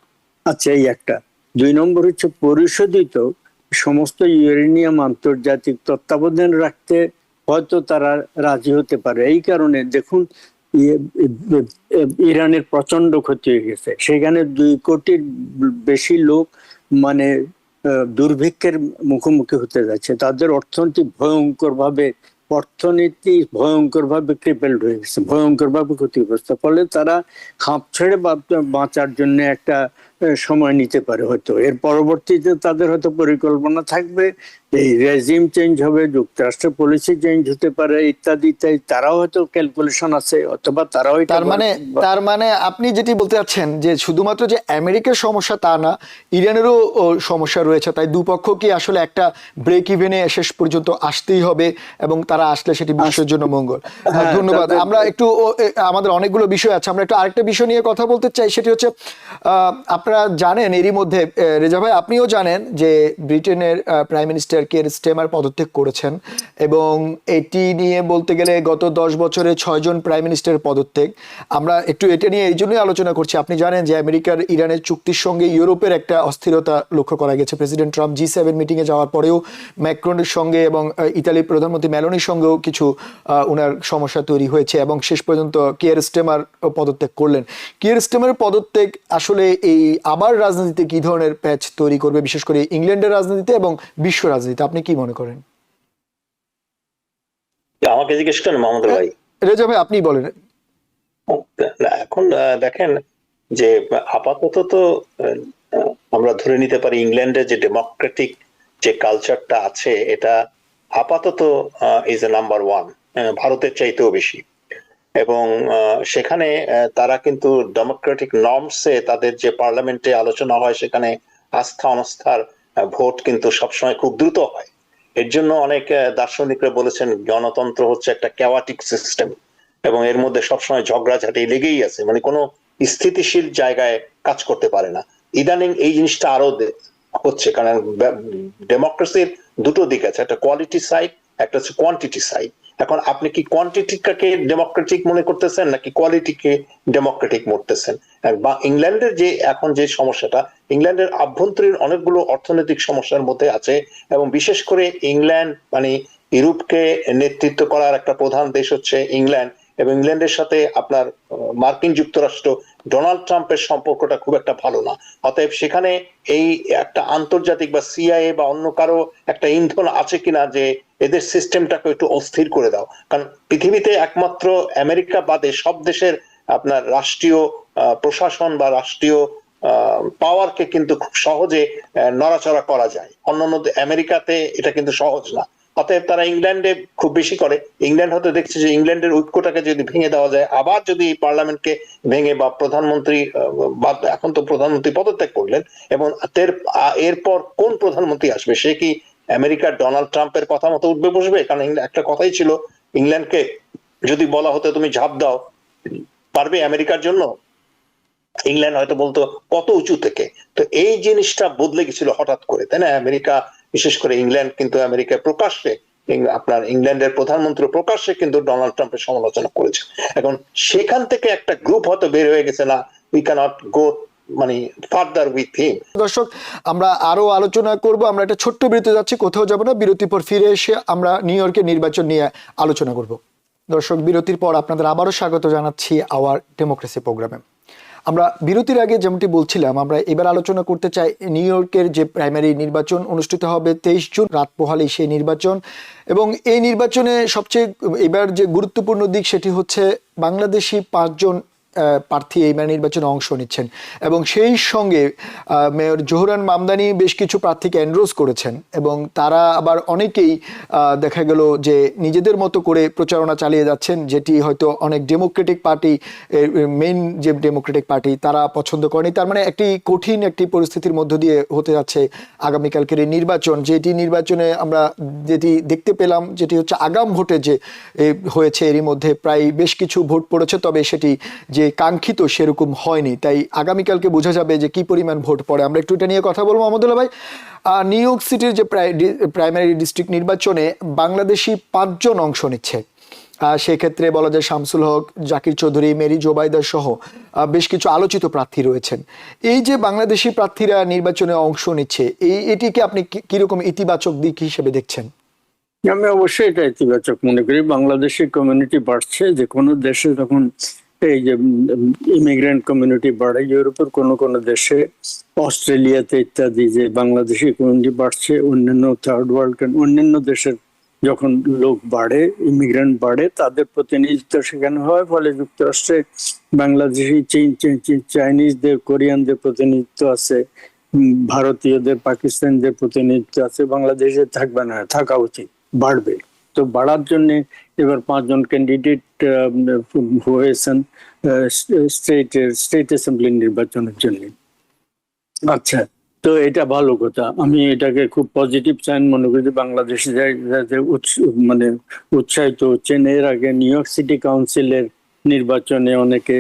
আচ্ছা, এই একটা। 2 নম্বর হচ্ছে পরিশোধিত সমস্ত ইউরেনিয়াম আন্তর্জাতিক তত্ত্বাবধানে রাখতে হয়তো তারা রাজি হতে পারে। এই কারণে দেখুন ইরানের প্রচন্ড ক্ষতি হয়ে গেছে, সেখানে 2 কোটির বেশি লোক মানে দুর্ভিক্ষের মুখোমুখি হতে যাচ্ছে। তাদের অর্থনীতি ভয়ঙ্কর ভাবে ক্রিপেলড হয়ে গেছে, ভয়ঙ্কর ভাবে ক্ষতিগ্রস্ত। ফলে তারা খাপ ছেড়ে বাঁচার জন্য একটা সময় নিতে পারে হয়তো। এর পরবর্তীতে তাদের হয়তো পরিকল্পনা থাকবে, এই রেজিম চেঞ্জ হবে, যুক্তরাষ্ট্রের পলিসি চেঞ্জ হতে পারে, ইত্যাদি ইত্যাদি। তারাও হয়তো ক্যালকুলেশন আছে, অথবা তারাও
তার মানে আপনি যেটি বলতে চাচ্ছেন যে শুধুমাত্র যে আমেরিকার সমস্যা তা না, ইরানেরও সমস্যা রয়েছে, তাই দুপক্ষ কি আসলে একটা ব্রেক ইভেনে শেষ পর্যন্ত আসতেই হবে, এবং তারা আসলে সেটি বিশ্বের জন্য মঙ্গল। ধন্যবাদ। আমরা একটু আমাদের অনেকগুলো বিষয় আছে, আমরা একটু আরেকটা বিষয় নিয়ে কথা বলতে চাই। সেটি হচ্ছে আপনারা জানেন এরই মধ্যে, রেজা ভাই আপনিও জানেন যে ব্রিটেনের প্রাইম মিনিস্টার কিয়ার স্টারমার পদত্যাগ করেছেন, এবং এটি নিয়ে বলতে গেলে গত 10 বছরে 6 জন প্রাইম মিনিস্টারের পদত্যাগ। আমরা একটু এটা নিয়ে এই জন্যই আলোচনা করছি, আপনি জানেন যে আমেরিকার ইরানের চুক্তির সঙ্গে ইউরোপের একটা অস্থিরতা লক্ষ্য করা গেছে। প্রেসিডেন্ট ট্রাম্প G7 মিটিংয়ে যাওয়ার পরেও ম্যাক্রনের সঙ্গে এবং ইতালির প্রধানমন্ত্রী মেলোনির সঙ্গেও কিছু ওনার সমস্যা তৈরি হয়েছে, এবং শেষ পর্যন্ত কিয়ার স্টারমার পদত্যাগ করলেন। কিয়ার স্টারমারের পদত্যাগ আসলে এই আবার রাজনীতিতে কি ধরনের প্যাচ তৈরি করবে, বিশেষ করে ইংল্যান্ডের রাজনীতিতে এবং বিশ্ব রাজনীতিতে, আপনি কি মনে করেন?
আমাকে জিজ্ঞেস করেন মোহাম্মদ ভাই?
রেজা ভাই আপনি বলেন।
এখন দেখেন যে আপাতত তো আমরা ধরে নিতে পারি ইংল্যান্ডের যে ডেমোক্রেটিক যে কালচারটা আছে, এটা আপাতত ইজ এ নাম্বার 1, ভারতের চাইতেও বেশি। এবং সেখানে তারা কিন্তু ডেমোক্রেটিক নর্মসে তাদের যে পার্লামেন্টে আলোচনা হয়, সেখানে আস্থা অনাস্থার ভোট কিন্তু সবসময় খুব দ্রুত হয়। এর জন্য অনেক দার্শনিকরা বলেছেন গণতন্ত্র হচ্ছে একটা ক্যাওয়াটিক সিস্টেম, এবং এর মধ্যে সবসময় ঝগড়াঝাটি লেগেই আছে, মানে কোনো স্থিতিশীল জায়গায় কাজ করতে পারে না। ইদানিং এই জিনিসটা আরো হচ্ছে, কারণ ডেমোক্রেসির দুটো দিক আছে, একটা কোয়ালিটি সাইড, একটা হচ্ছে কোয়ান্টিটি সাইড। এখন আপনি কি কোয়ান্টিটিটাকে ডেমোক্রেটিক মনে করতেছেন নাকি কোয়ালিটিকে ডেমোক্রেটিক মরতেছেন? বা ইংল্যান্ডের যে এখন যে সমস্যাটা, ইংল্যান্ডের আভ্যন্তরীণ অনেকগুলো অর্থনৈতিক সমস্যার মধ্যে আছে, এবং বিশেষ করে ইংল্যান্ড মানে ইউরোপকে নেতৃত্ব করার একটা প্রধান দেশ হচ্ছে ইংল্যান্ড, এবং ইংল্যান্ডের সাথে আপনার মার্কিন যুক্তরাষ্ট্র ডোনাল্ড ট্রাম্পের সম্পর্কটা খুব একটা ভালো না। অতএব সেখানে এই একটা আন্তর্জাতিক বা CIA বা অন্য কারো একটা ইন্ধন আছে কিনা যে এদের সিস্টেমটাকে একটু অস্থির করে দাও। কারণ পৃথিবীতে একমাত্র আমেরিকা বাদে সব দেশের আপনার রাষ্ট্রীয় প্রশাসন বা রাষ্ট্রীয় পাওয়ারকে কিন্তু খুব সহজে নড়াচড়া করা যায়, অন্যান্য আমেরিকাতে এটা কিন্তু সহজ না। অতএব তারা ইংল্যান্ডে খুব বেশি করে। ইংল্যান্ড হয়তো দেখছে যে ইংল্যান্ডের ঐক্যটাকে যদি ভেঙে দেওয়া যায়, আবার যদি এই পার্লামেন্টকে ভেঙে বা প্রধানমন্ত্রী এখন তো প্রধানমন্ত্রী পদত্যাগ করলেন, এবং এরপর কোন প্রধানমন্ত্রী আসবে, সে কি আমেরিকার ডোনাল্ড ট্রাম্পের কথা মতো উঠবে বসবে? কারণ একটা কথাই ছিল, ইংল্যান্ডকে যদি বলা হতো তুমি ঝাঁপ দাও, পারবে আমেরিকার জন্য? ইংল্যান্ড হয়তো বলতো কত উঁচু থেকে। তো এই জিনিসটা বদলে গেছিল হঠাৎ করে, তাই না? আমেরিকা, বিশেষ করে ইংল্যান্ড কিন্তু আমেরিকার প্রকাশ্যে, আপনার ইংল্যান্ডের প্রধানমন্ত্রী প্রকাশ্যে কিন্তু ডোনাল্ড ট্রাম্পের সমালোচনা করেছে। এখন সেখান থেকে একটা গ্রুপ হয়তো বের হয়ে গেছে, না উই ক্যানট গো মানে ফার্দার উইথ হিম।
দর্শক, আমরা আরো আলোচনা করব, আমরা একটা ছোট্ট বিরতি যাচ্ছি, কোথাও যাব না। বিরতির পর ফিরে এসে আমরা নিউ ইয়র্কের নির্বাচন নিয়ে আলোচনা করব। দর্শক, বিরতির পর আপনাদের আবারও স্বাগত জানাচ্ছি আওয়ার ডেমোক্রেসি প্রোগ্রামে। আমরা বিরতির আগে যেমনটি বলছিলাম, আমরা এবার আলোচনা করতে চাই নিউ ইয়র্কের যে প্রাইমারি নির্বাচন অনুষ্ঠিত হবে 23 জুন রাত পোহালেই সেই নির্বাচন, এবং এই নির্বাচনে সবচেয়ে এবার যে গুরুত্বপূর্ণ দিক সেটি হচ্ছে বাংলাদেশি 5 জন প্রার্থী এইবার নির্বাচনে অংশ নিচ্ছেন এবং সেই সঙ্গে মেয়র জোহরান মামদানি বেশ কিছু প্রার্থীকে এনরোজ করেছেন এবং তারা আবার অনেকেই দেখা গেল যে নিজেদের মতো করে প্রচারণা চালিয়ে যাচ্ছেন, যেটি হয়তো অনেক ডেমোক্রেটিক পার্টি, মেইন যে ডেমোক্রেটিক পার্টি তারা পছন্দ করেনি। তার মানে একটি কঠিন একটি পরিস্থিতির মধ্য দিয়ে হতে যাচ্ছে আগামীকালকের এই নির্বাচন, যেটি নির্বাচনে আমরা যেটি দেখতে পেলাম যেটি হচ্ছে আগাম ভোটে যে হয়েছে এরই মধ্যে প্রায় বেশ কিছু ভোট পড়েছে, তবে সেটি যে কাঙ্ক্ষিত সেরকম হয়নি। তাই আগামীকালকে বোঝা যাবে যে কি পরিমাণ ভোট পড়ে। আমরা একটু এটা নিয়ে কথা বলবো মোহাম্মদুল্লাহ ভাই। নিউ ইয়র্ক সিটির যে প্রাইমারি ডিস্ট্রিক্ট নির্বাচনে বাংলাদেশি 5 জন অংশ নিচ্ছে। সেক্ষেত্রে বলা যায় শামসুল হক, জাকির চৌধুরী, মেরি জোবাইদা সহ বেশ কিছু আলোচিত প্রার্থী রয়েছেন। এই যে বাংলাদেশি প্রার্থীরা নির্বাচনে অংশ নিচ্ছে, এটিকে আপনি কিরকম ইতিবাচক দিক হিসেবে দেখছেন?
আমি অবশ্যই এটা ইতিবাচক মনে করি। বাংলাদেশি কমিউনিটি বাড়ছে। যে কোনো দেশে যখন এই যে ইমিগ্রেন্ট কমিউনিটি বাড়ে, ইউরোপের কোনো দেশে, অস্ট্রেলিয়াতে ইত্যাদি, যে বাংলাদেশি কমিউনিটি বাড়ছে, অন্যান্য থার্ড ওয়ার্ল্ড অন্যান্য দেশের যখন লোক বাড়ে, ইমিগ্রেন্ট বাড়ে, তাদের প্রতিনিধিত্ব সেখানে হয়। ফলে যুক্তরাষ্ট্রে বাংলাদেশি, চাইনিজদের, কোরিয়ানদের প্রতিনিধিত্ব আছে, ভারতীয়দের, পাকিস্তানিদের প্রতিনিধিত্ব আছে। বাংলাদেশে থাকবে না, থাকা উচিত, বাড়বে। তো বাড়ার জন্য এবার 5 জন ক্যান্ডিডেট হয়েছেন স্টেট অ্যাসেম্বলি নির্বাচনের জন্য। আচ্ছা, তো এটা ভালো কথা। আমি এটাকে খুব পজিটিভ সাইন মনে করি। বাংলাদেশে মানে উৎসাহিত হচ্ছেন। এর আগে নিউ ইয়র্ক সিটি কাউন্সিলের নির্বাচনে অনেকে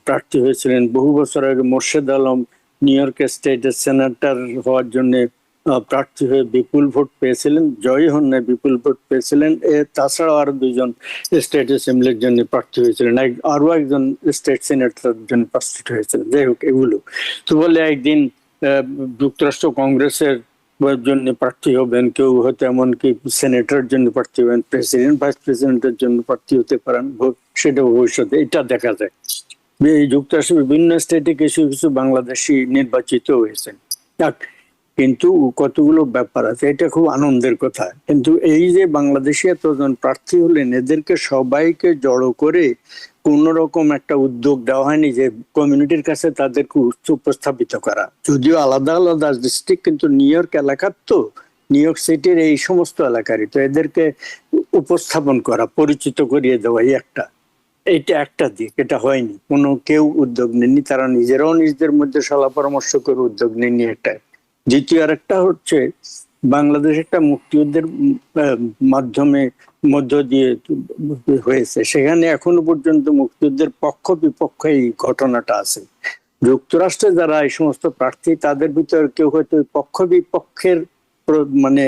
প্রার্থী হয়েছিলেন। বহু বছর আগে মোর্শেদ আলম নিউ ইয়র্কের স্টেটের সেনেটর হওয়ার জন্য প্রার্থী হয়ে বিপুল ভোট পেয়েছিলেন, জয়ী হন না, বিপুল ভোট পেয়েছিলেন। তাছাড়াও আরো 2 জন স্টেট অ্যাসেম্বলির জন্য প্রার্থী হয়েছিলেন, আরো একজন স্টেট সিনেটর জন্য প্রার্থী হয়েছিলেন। যাই হোক, এগুলো তো বলে একদিন যুক্তরাষ্ট্র কংগ্রেসের জন্য প্রার্থী হবেন কেউ, হয়তো এমনকি সেনেটরের জন্য প্রার্থী হবেন, প্রেসিডেন্ট, ভাইস প্রেসিডেন্টের জন্য প্রার্থী হতে পারেন, সেটা ভবিষ্যতে এটা দেখা যায়। এই যুক্তরাষ্ট্রের বিভিন্ন স্টেটে কিছু কিছু বাংলাদেশি নির্বাচিত হয়েছেন। কিন্তু কতগুলো ব্যাপার আছে, এটা খুব আনন্দের কথা। কিন্তু এই যে বাংলাদেশি এতজন প্রার্থী হলেন, এদেরকে সবাইকে জড়ো করে কোন রকম একটা উদ্যোগ দেওয়া হয়নি যে কমিউনিটির কাছে তাদেরকে উপস্থাপিত করা। যদিও আলাদা আলাদা ডিস্ট্রিক্ট, কিন্তু নিউ ইয়র্ক এলাকার, তো নিউ ইয়র্ক সিটির এই সমস্ত এলাকারই, তো এদেরকে উপস্থাপন করা, পরিচিত করিয়ে দেওয়া, এইটা একটা দিক। এটা হয়নি, কেউ উদ্যোগ নেননি। তারা নিজেরাও নিজেদের মধ্যে সলা পরামর্শ করে উদ্যোগ নেননি। এটা দ্বিতীয়। আর একটা হচ্ছে বাংলাদেশ একটা মুক্তিযুদ্ধের মধ্য দিয়ে হয়েছে, সেখানে এখনো পর্যন্ত মুক্তিযুদ্ধের পক্ষ বিপক্ষ এই ঘটনাটা আছে। যুক্তরাষ্ট্রে যারা এই সমস্ত প্রার্থী, তাদের ভিতরে কেউ হয়তো পক্ষ বিপক্ষের মানে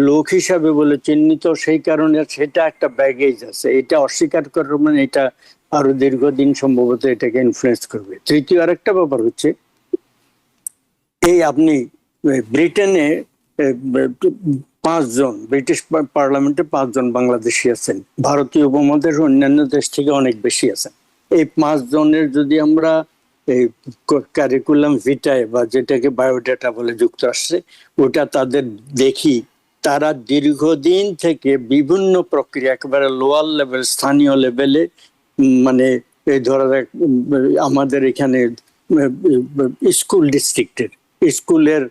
লোক হিসাবে বলে চিহ্নিত, সেই কারণে সেটা একটা ব্যাগেজ আছে। এটা অস্বীকার করার মানে এটা আরো দীর্ঘদিন সম্ভবত এটাকে ইনফ্লুয়েন্স করবে। তৃতীয় আরেকটা ব্যাপার হচ্ছে, এই আপনি ব্রিটেনে 5 জন, ব্রিটিশ পার্লামেন্টে 5 জন বাংলাদেশি আছেন, ভারতীয় উপমহাদেশ অন্যান্য দেশ থেকে অনেক বেশি আছেন। এই 5 জনের যদি আমরা এই কারিকুলাম ভিটায়, বা যেটাকে বায়োডাটা বলে যুক্তরাষ্ট্রে, ওটা তাদের দেখি, তারা দীর্ঘদিন থেকে বিভিন্ন প্রক্রিয়া, একেবারে লোয়ার লেভেল, স্থানীয় লেভেলে, মানে এই ধরা যাক আমাদের এখানে স্কুল ডিস্ট্রিক্টের স্কুলের,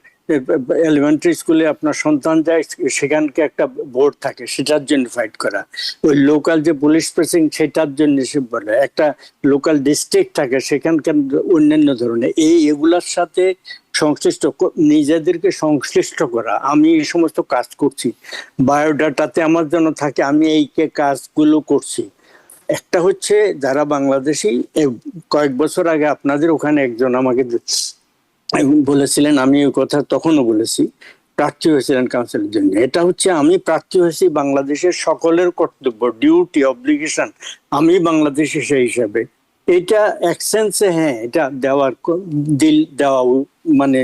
এলিমেন্টারি স্কুলে আপনার সন্তান যায়, সেখানকে একটা বোর্ড থাকে, সেটার জন্য ফাইট করা। ওই লোকাল যে পুলিশ প্রেসিং, সেটার জন্য বলে একটা লোকাল ডিস্ট্রিক্ট থাকে, সেখানকার অন্যান্য ধরনের এগুলার সাথে সংশ্লিষ্ট, নিজেদেরকে সংশ্লিষ্ট করা। আমি এই সমস্ত কাজ করছি, বায়োডাটাতে আমার জন্য থাকে আমি এই কাজগুলো করছি। একটা হচ্ছে যারা বাংলাদেশি, কয়েক বছর আগে আপনাদের ওখানে একজন আমাকে বলেছিলেন, আমি ওই কথা তখনও বলেছি, প্রার্থী হয়েছিলেন কাউন্সিলের জন্য। এটা হচ্ছে আমি প্রার্থী হয়েছি বাংলাদেশের সকলের কর্তব্য, ডিউটি, অব্লিগেশন, আমি বাংলাদেশি সেই হিসাবে। এটা অ্যাকসেন্সে হ্যাঁ, এটা দেওয়া মানে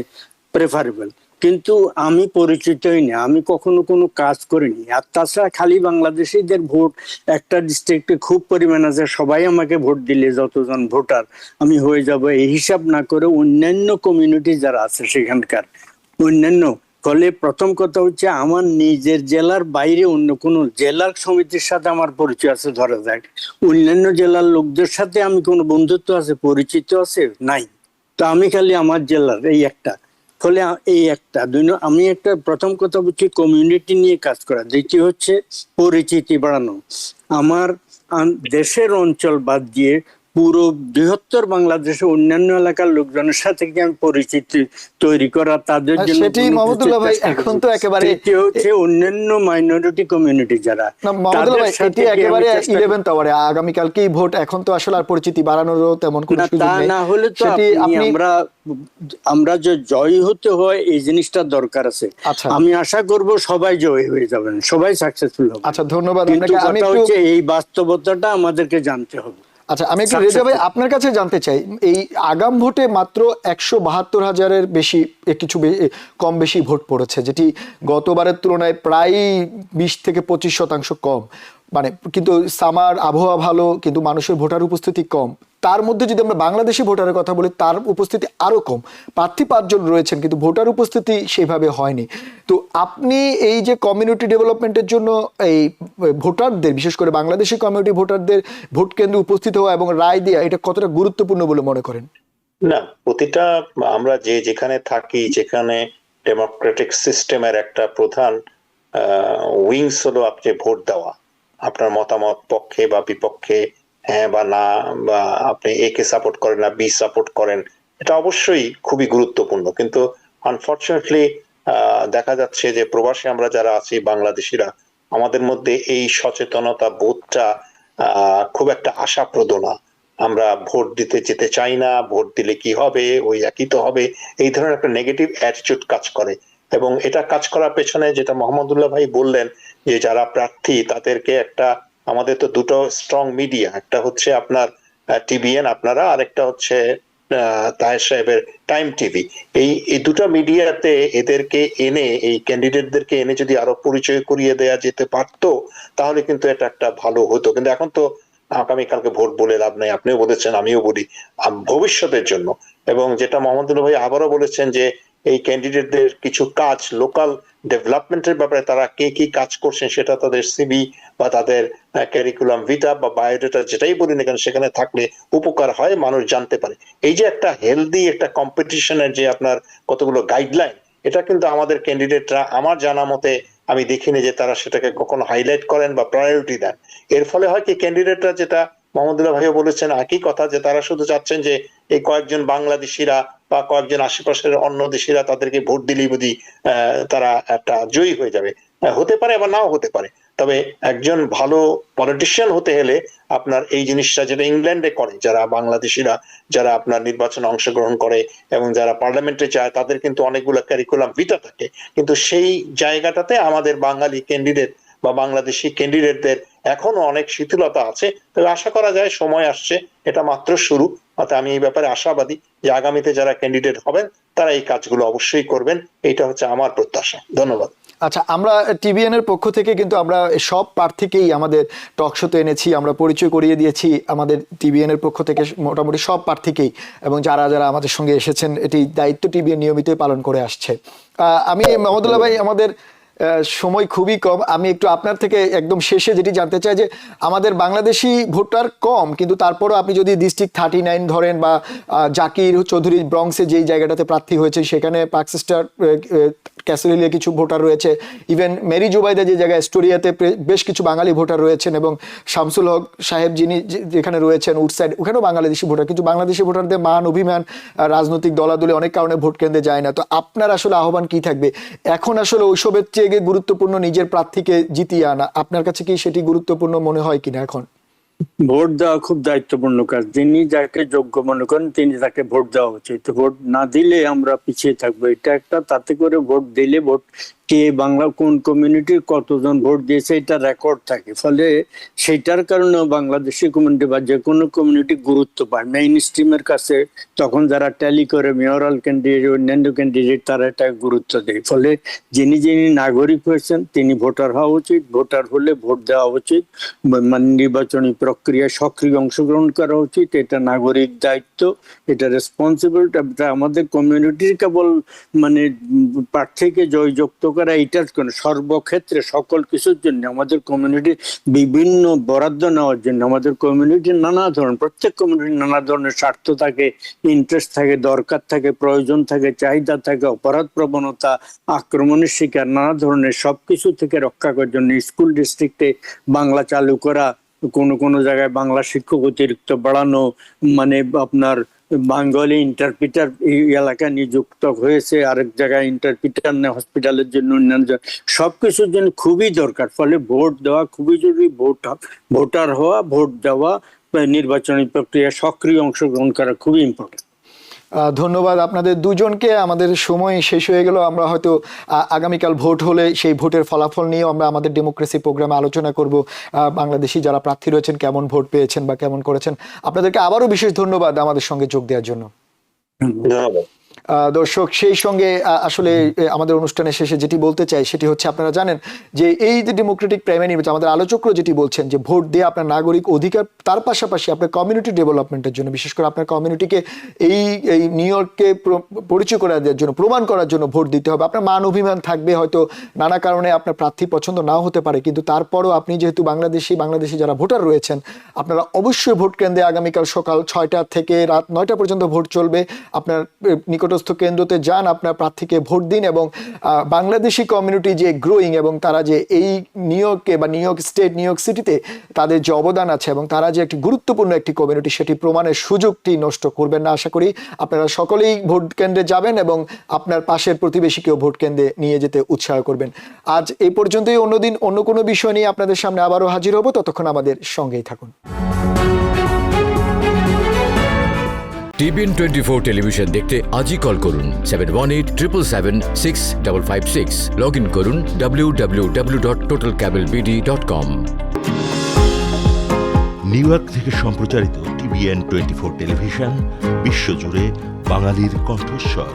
প্রেফারেবল, কিন্তু আমি পরিচিতই না, আমি কখনো কোনো কাজ করিনি। আর তাছাড়া খালি বাংলাদেশিদের ভোট একটা ডিস্ট্রিক্টে খুব পরিমাণ আছে, সবাই আমাকে ভোট দিলে যতজন ভোটার আমি হয়ে যাব, এই হিসাব না করে অন্যান্য কমিউনিটি যারা আছে সেখানকার, অন্যান্য ফলে প্রথম কথা হচ্ছে আমার নিজের জেলার বাইরে অন্য কোনো জেলার সমিতির সাথে আমার পরিচয় আছে ধরা যাক, অন্যান্য জেলার লোকদের সাথে আমি কোনো বন্ধুত্ব আছে, পরিচিত আছে নাই। তো আমি খালি আমার জেলার এই একটা, ফলে এই একটা আমি একটা প্রথম কথা বলছি কমিউনিটি নিয়ে কাজ করা, দ্বিতীয় হচ্ছে পরিচিতি বাড়ানো। আমার দেশের অঞ্চল বাদ দিয়ে পুরো বৃহত্তর বাংলাদেশের অন্যান্য এলাকার লোকজনের সাথে কি আমি পরিচিতি তৈরি করা, তাদের জন্য
সেটি মাহমুদুল্লাহ ভাই এখন তো একেবারে
হচ্ছে অন্যান্য মাইনরিটি কমিউনিটি যারা,
মাহমুদুল্লাহ ভাই এটি একেবারে 11th আওয়ারে, আগামীকালকেই ভোট, এখন তো আসলে আর পরিচিতি বাড়ানোরও তেমন কোনো সুযোগ
তা
নেই।
না হলে তো আমরা যে জয়ী হতে হয় এই জিনিসটা দরকার আছে।
আচ্ছা।
আমি আশা করব সবাই জয়ী হয়ে যাবেন, সবাই সাকসেসফুল হবে।
আচ্ছা, ধন্যবাদ
কিন্তু
আপনাকে। আমি
কথা
একটু
হচ্ছে এই বাস্তবতাটা আমাদেরকে জানতে হবে।
আচ্ছা, আমি একটু রেজা ভাই আপনার কাছে জানতে চাই, এই আগাম ভোটে মাত্র 172,000-এর বেশি, কিছু কম বেশি ভোট পড়েছে, যেটি গতবারের তুলনায় প্রায় 20-25% কম। মানে কিন্তু সামার আবহাওয়া ভালো, কিন্তু মানুষের ভোটার উপস্থিতি কম। তার মধ্যে যদি আমরা বাংলাদেশি ভোটারের কথা বলি, তার উপস্থিতি আরো কম। প্রার্থী 5 জন রয়েছেন, কিন্তু ভোটার উপস্থিতি সেভাবে হয়নি। তো আপনি এই যে কমিউনিটি ডেভেলপমেন্টের জন্য এই ভোটারদের, বিশেষ করে বাংলাদেশি কমিউনিটি ভোটারদের ভোট কেন্দ্রে উপস্থিত হওয়া এবং রায় দেওয়া, এটা কতটা গুরুত্বপূর্ণ বলে মনে করেন?
না, প্রতিটা আমরা যেখানে থাকি, যেখানে ডেমোক্রেটিক সিস্টেমের একটা প্রধান উইংস হলো আপনি ভোট দেওয়া, আপনার মতামত পক্ষে বা বিপক্ষে, হ্যাঁ বা না, বা আপনি এ কে সাপোর্ট করেন না বি সাপোর্ট করেন, এটা অবশ্যই খুবই গুরুত্বপূর্ণ। কিন্তু আনফরচুনেটলি দেখা যাচ্ছে যে প্রবাসী আমরা যারা আছি বাংলাদেশিরা, আমাদের মধ্যে এই সচেতনতা বোধটা খুব একটা আশাপ্রদ না। আমরা ভোট দিতে যেতে চাই না, ভোট দিলে কি হবে, ওই একই তো হবে, এই ধরনের একটা নেগেটিভ অ্যাটিটিউড কাজ করে। এবং এটা কাজ করার পেছনে যেটা মোহাম্মদুল্লাহ ভাই বললেন, যে যারা প্রার্থী তাদেরকে একটা, আমাদের তো দুটো স্ট্রং মিডিয়া, একটা হচ্ছে আপনার টিভিএন আপনারা, আর একটা হচ্ছে তাহের সাহেবের টাইম টিভি। এই দুটো মিডিয়াতে এদেরকে এনে, এই ক্যান্ডিডেটদেরকে এনে যদি আরো পরিচয় করিয়ে দেয়া যেতে পারতো, তাহলে কিন্তু এটা একটা ভালো হতো। কিন্তু এখন তো আগামীকালকে ভোট বলে লাভ নাই, আপনিও বলেছেন আমিও বলি, ভবিষ্যতের জন্য। এবং যেটা মোহাম্মদুল্লাহ ভাই আবারও বলেছেন যে এই ক্যান্ডিডেটদের কিছু কাজ, লোকাল ডেভেলপমেন্টের ব্যাপারে তারা কে কি কাজ করছেন, সেটা তাদের সিভি বা তাদের ক্যারিকুলাম ভিটা বা বায়োডাটা যেটাই বলি না কেন, সেখানে থাকলে উপকার হয়, মানুষ জানতে পারে। এই যে একটা হেলদি একটা কম্পিটিশনের যে আপনার কতগুলো গাইডলাইন, এটা কিন্তু আমাদের ক্যান্ডিডেটরা, আমার জানা মতে আমি দেখিনি যে তারা সেটাকে কখনো হাইলাইট করেন বা প্রায়োরিটি দেন। এর ফলে হয় কি, ক্যান্ডিডেটরা, যেটা মোহাম্মদুল্লাহ ভাইও বলেছেন একই কথা, যে তারা শুধু চাচ্ছেন যে এই কয়েকজন বাংলাদেশিরা বা কয়েকজন আশেপাশের অন্য দেশিরা তাদেরকে ভোট দিলেই বুঝি তারা একটা জয়ী হয়ে যাবে। হতে পারে আবার নাও হতে পারে, তবে একজন ভালো পলিটিশিয়ান হতে হলে আপনার এই জিনিসটা, যেটা ইংল্যান্ডে করে যারা বাংলাদেশিরা, যারা আপনার নির্বাচনে অংশগ্রহণ করে এবং যারা পার্লামেন্টে যায়, তাদের কিন্তু অনেকগুলো ক্যারিকুলাম ভিটা থাকে। কিন্তু সেই জায়গাটাতে আমাদের বাঙালি ক্যান্ডিডেট বা বাংলাদেশি ক্যান্ডিডেটদের এখনো অনেক শিথিলতা আছে। তবে আশা করা যায় সময় আসছে, এটা মাত্র শুরু। অর্থাৎ আমি এই ব্যাপারে আশাবাদী যে আগামীতে যারা ক্যান্ডিডেট হবেন তারা এই কাজগুলো অবশ্যই করবেন, এটা হচ্ছে আমার প্রত্যাশা। ধন্যবাদ।
আচ্ছা, আমরা টিভিএন এর পক্ষ থেকে কিন্তু আমরা সব প্রার্থীকেই আমাদের টক শোতে এনেছি, আমরা পরিচয় করিয়ে দিয়েছি আমাদের টিভিএন এর পক্ষ থেকে মোটামুটি সব প্রার্থীকেই, এবং যারা যারা আমাদের সঙ্গে এসেছেন, এটি দায়িত্ব টিভিএন নিয়মিতই পালন করে আসছে। আমি মোহাম্মদুল্লাহ ভাই, আমাদের সময় খুবই কম, আমি একটু আপনার থেকে একদম শেষে যেটি জানতে চাই, যে আমাদের বাংলাদেশি ভোটার কম, কিন্তু তারপরও আপনি যদি ডিস্ট্রিক্ট 39 ধরেন, বা জাকির চৌধুরী ব্রঙ্কসে যেই জায়গাটাতে প্রার্থী হয়েছে, সেখানে পার্কসেস্টার ক্যাসেল হিলে কিছু ভোটার রয়েছে, ইভেন মেরি জুবাইদা যে জায়গায় স্টোরিয়াতে বেশ কিছু বাঙালি ভোটার রয়েছেন, এবং শামসুল হক সাহেব যিনি যেখানে রয়েছেন উডসাইড, ওখানেও বাংলাদেশি ভোটার। কিন্তু বাংলাদেশি ভোটারদের মান অভিমান, রাজনৈতিক দলাদলি অনেক কারণে ভোট কেন্দ্রে যায় না। তো আপনার আসলে আহ্বান কি থাকবে? এখন আসলে ওইসবের চেয়ে গুরুত্বপূর্ণ নিজের প্রার্থীকে জিতিয়ে আনা, আপনার কাছে কি সেটি গুরুত্বপূর্ণ মনে হয় কিনা? এখন
ভোট দেওয়া খুব দায়িত্বপূর্ণ কাজ। যিনি যাকে যোগ্য মনে করেন তিনি তাকে ভোট দেওয়া উচিত। ভোট না দিলে আমরা পিছিয়ে থাকবো, এটা একটা। তাতে করে ভোট দিলে ভোট কে বাংলা কোন কমিউনিটির কতজন ভোট দিয়েছে এটা রেকর্ড থাকে, ফলে সেটার কারণেও বাংলাদেশি কমিউনিটি বা যে কোনো কমিউনিটি গুরুত্ব পায় মেইন স্ট্রিমের কাছে। তখন যারা ট্যালি করে মেয়রাল ক্যান্ডিডেট, অন্যান্য ক্যান্ডিডেট, তারা এটা গুরুত্ব দেয়। ফলে যিনি নাগরিক হয়েছেন তিনি ভোটার হওয়া উচিত, ভোটার হলে ভোট দেওয়া উচিত, মানে নির্বাচনী প্রক্রিয়ায় সক্রিয় অংশগ্রহণ করা উচিত। এটা নাগরিক দায়িত্ব, এটা রেসপন্সিবিলিটি। আমাদের কমিউনিটির কেবল মানে প্রার্থীকে জয়যুক্ত করা এইটার কোনো, সর্বক্ষেত্রে সকল কিছুর জন্য আমাদের কমিউনিটি বিভিন্ন বরাদ্দ নেওয়ার জন্য আমাদের কমিউনিটির নানা ধরনের, প্রত্যেক কমিউনিটির নানা ধরনের স্বার্থ থাকে, ইন্টারেস্ট থাকে, দরকার থাকে, প্রয়োজন থাকে, চাহিদা থাকে, অপরাধ প্রবণতা, আক্রমণের শিকার, নানা ধরনের সবকিছু থেকে রক্ষা করার জন্য স্কুল ডিস্ট্রিক্টে বাংলা চালু করা, কোনো জায়গায় বাংলা শিক্ষক অতিরিক্ত বাড়ানো, মানে আপনার বাঙালি ইন্টারপ্রিটার এই এলাকায় নিযুক্ত হয়েছে, আরেক জায়গায় ইন্টারপ্রিটার নেই হসপিটালের জন্য, অন্যান্য সবকিছুর জন্য খুবই দরকার। ফলে ভোট দেওয়া খুবই জরুরি, ভোটার হওয়া, ভোট দেওয়া, নির্বাচনী প্রক্রিয়া সক্রিয় অংশগ্রহণ করা খুবই ইম্পর্টেন্ট।
ধন্যবাদ আপনাদের দুজনকে। আমাদের সময় শেষ হয়ে গেল। আমরা হয়তো আগামীকাল ভোট হলে সেই ভোটের ফলাফল নিয়েও আমরা আমাদের ডেমোক্রেসি প্রোগ্রামে আলোচনা করব। বাংলাদেশি যারা প্রার্থী রয়েছেন কেমন ভোট পেয়েছেন বা কেমন করেছেন। আপনাদেরকে আবারও বিশেষ ধন্যবাদ আমাদের সঙ্গে যোগ দেওয়ার জন্য।
ধন্যবাদ।
দর্শক, সেই সঙ্গে আসলে আমাদের অনুষ্ঠানের শেষে যেটি বলতে চাই সেটি হচ্ছে, আপনারা জানেন যে এই যে ডেমোক্রেটিক প্রাইমারি নির্বাচন, আমাদের আলোচকরা যেটি বলছেন যে ভোট দিয়ে আপনার নাগরিক অধিকার, তার পাশাপাশি আপনার কমিউনিটি ডেভেলপমেন্টের জন্য, বিশেষ করে আপনার কমিউনিটিকে এই নিউ ইয়র্ককে পরিচয় করে দেওয়ার জন্য, প্রমাণ করার জন্য ভোট দিতে হবে। আপনার মান অভিমান থাকবে, হয়তো নানা কারণে আপনার প্রার্থী পছন্দ নাও হতে পারে, কিন্তু তারপরও আপনি যেহেতু বাংলাদেশি যারা ভোটার রয়েছেন, আপনারা অবশ্যই ভোট কেন্দ্রে আগামীকাল সকাল 6টা থেকে রাত 9টা পর্যন্ত ভোট চলবে। আপনার নিকটস্থ কেন্দ্রতে যান, আপনার প্রার্থীকে ভোট দিন এবং বাংলাদেশি কমিউনিটি যে গ্রোয়িং এবং তারা যে এই নিউ ইয়র্কে বা new York state, new York সিটিতে তাদের যে অবদান আছে এবং তারা যে একটি গুরুত্বপূর্ণ একটি কমিউনিটি, সেটি প্রমাণের সুযোগটি নষ্ট করবেন না। আশা করি আপনারা সকলেই ভোট কেন্দ্রে যাবেন এবং আপনার পাশের প্রতিবেশীকেও ভোট কেন্দ্রে নিয়ে যেতে উৎসাহ করবেন। আজ এই পর্যন্তই। অন্যদিন অন্য কোনো বিষয় নিয়ে আপনাদের সামনে আবারও হাজির হব। ততক্ষণ আমাদের সঙ্গেই থাকুন।
TBN 24 টেলিভিশন দেখতে আজই কল করুন 7187776556। লগ ইন করুন www.totalcablebd.com।
নিউ ইয়র্ক থেকে সম্প্রচারিত TBN 24 টেলিভিশন বিশ্বজুড়ে বাঙালির কণ্ঠস্বর।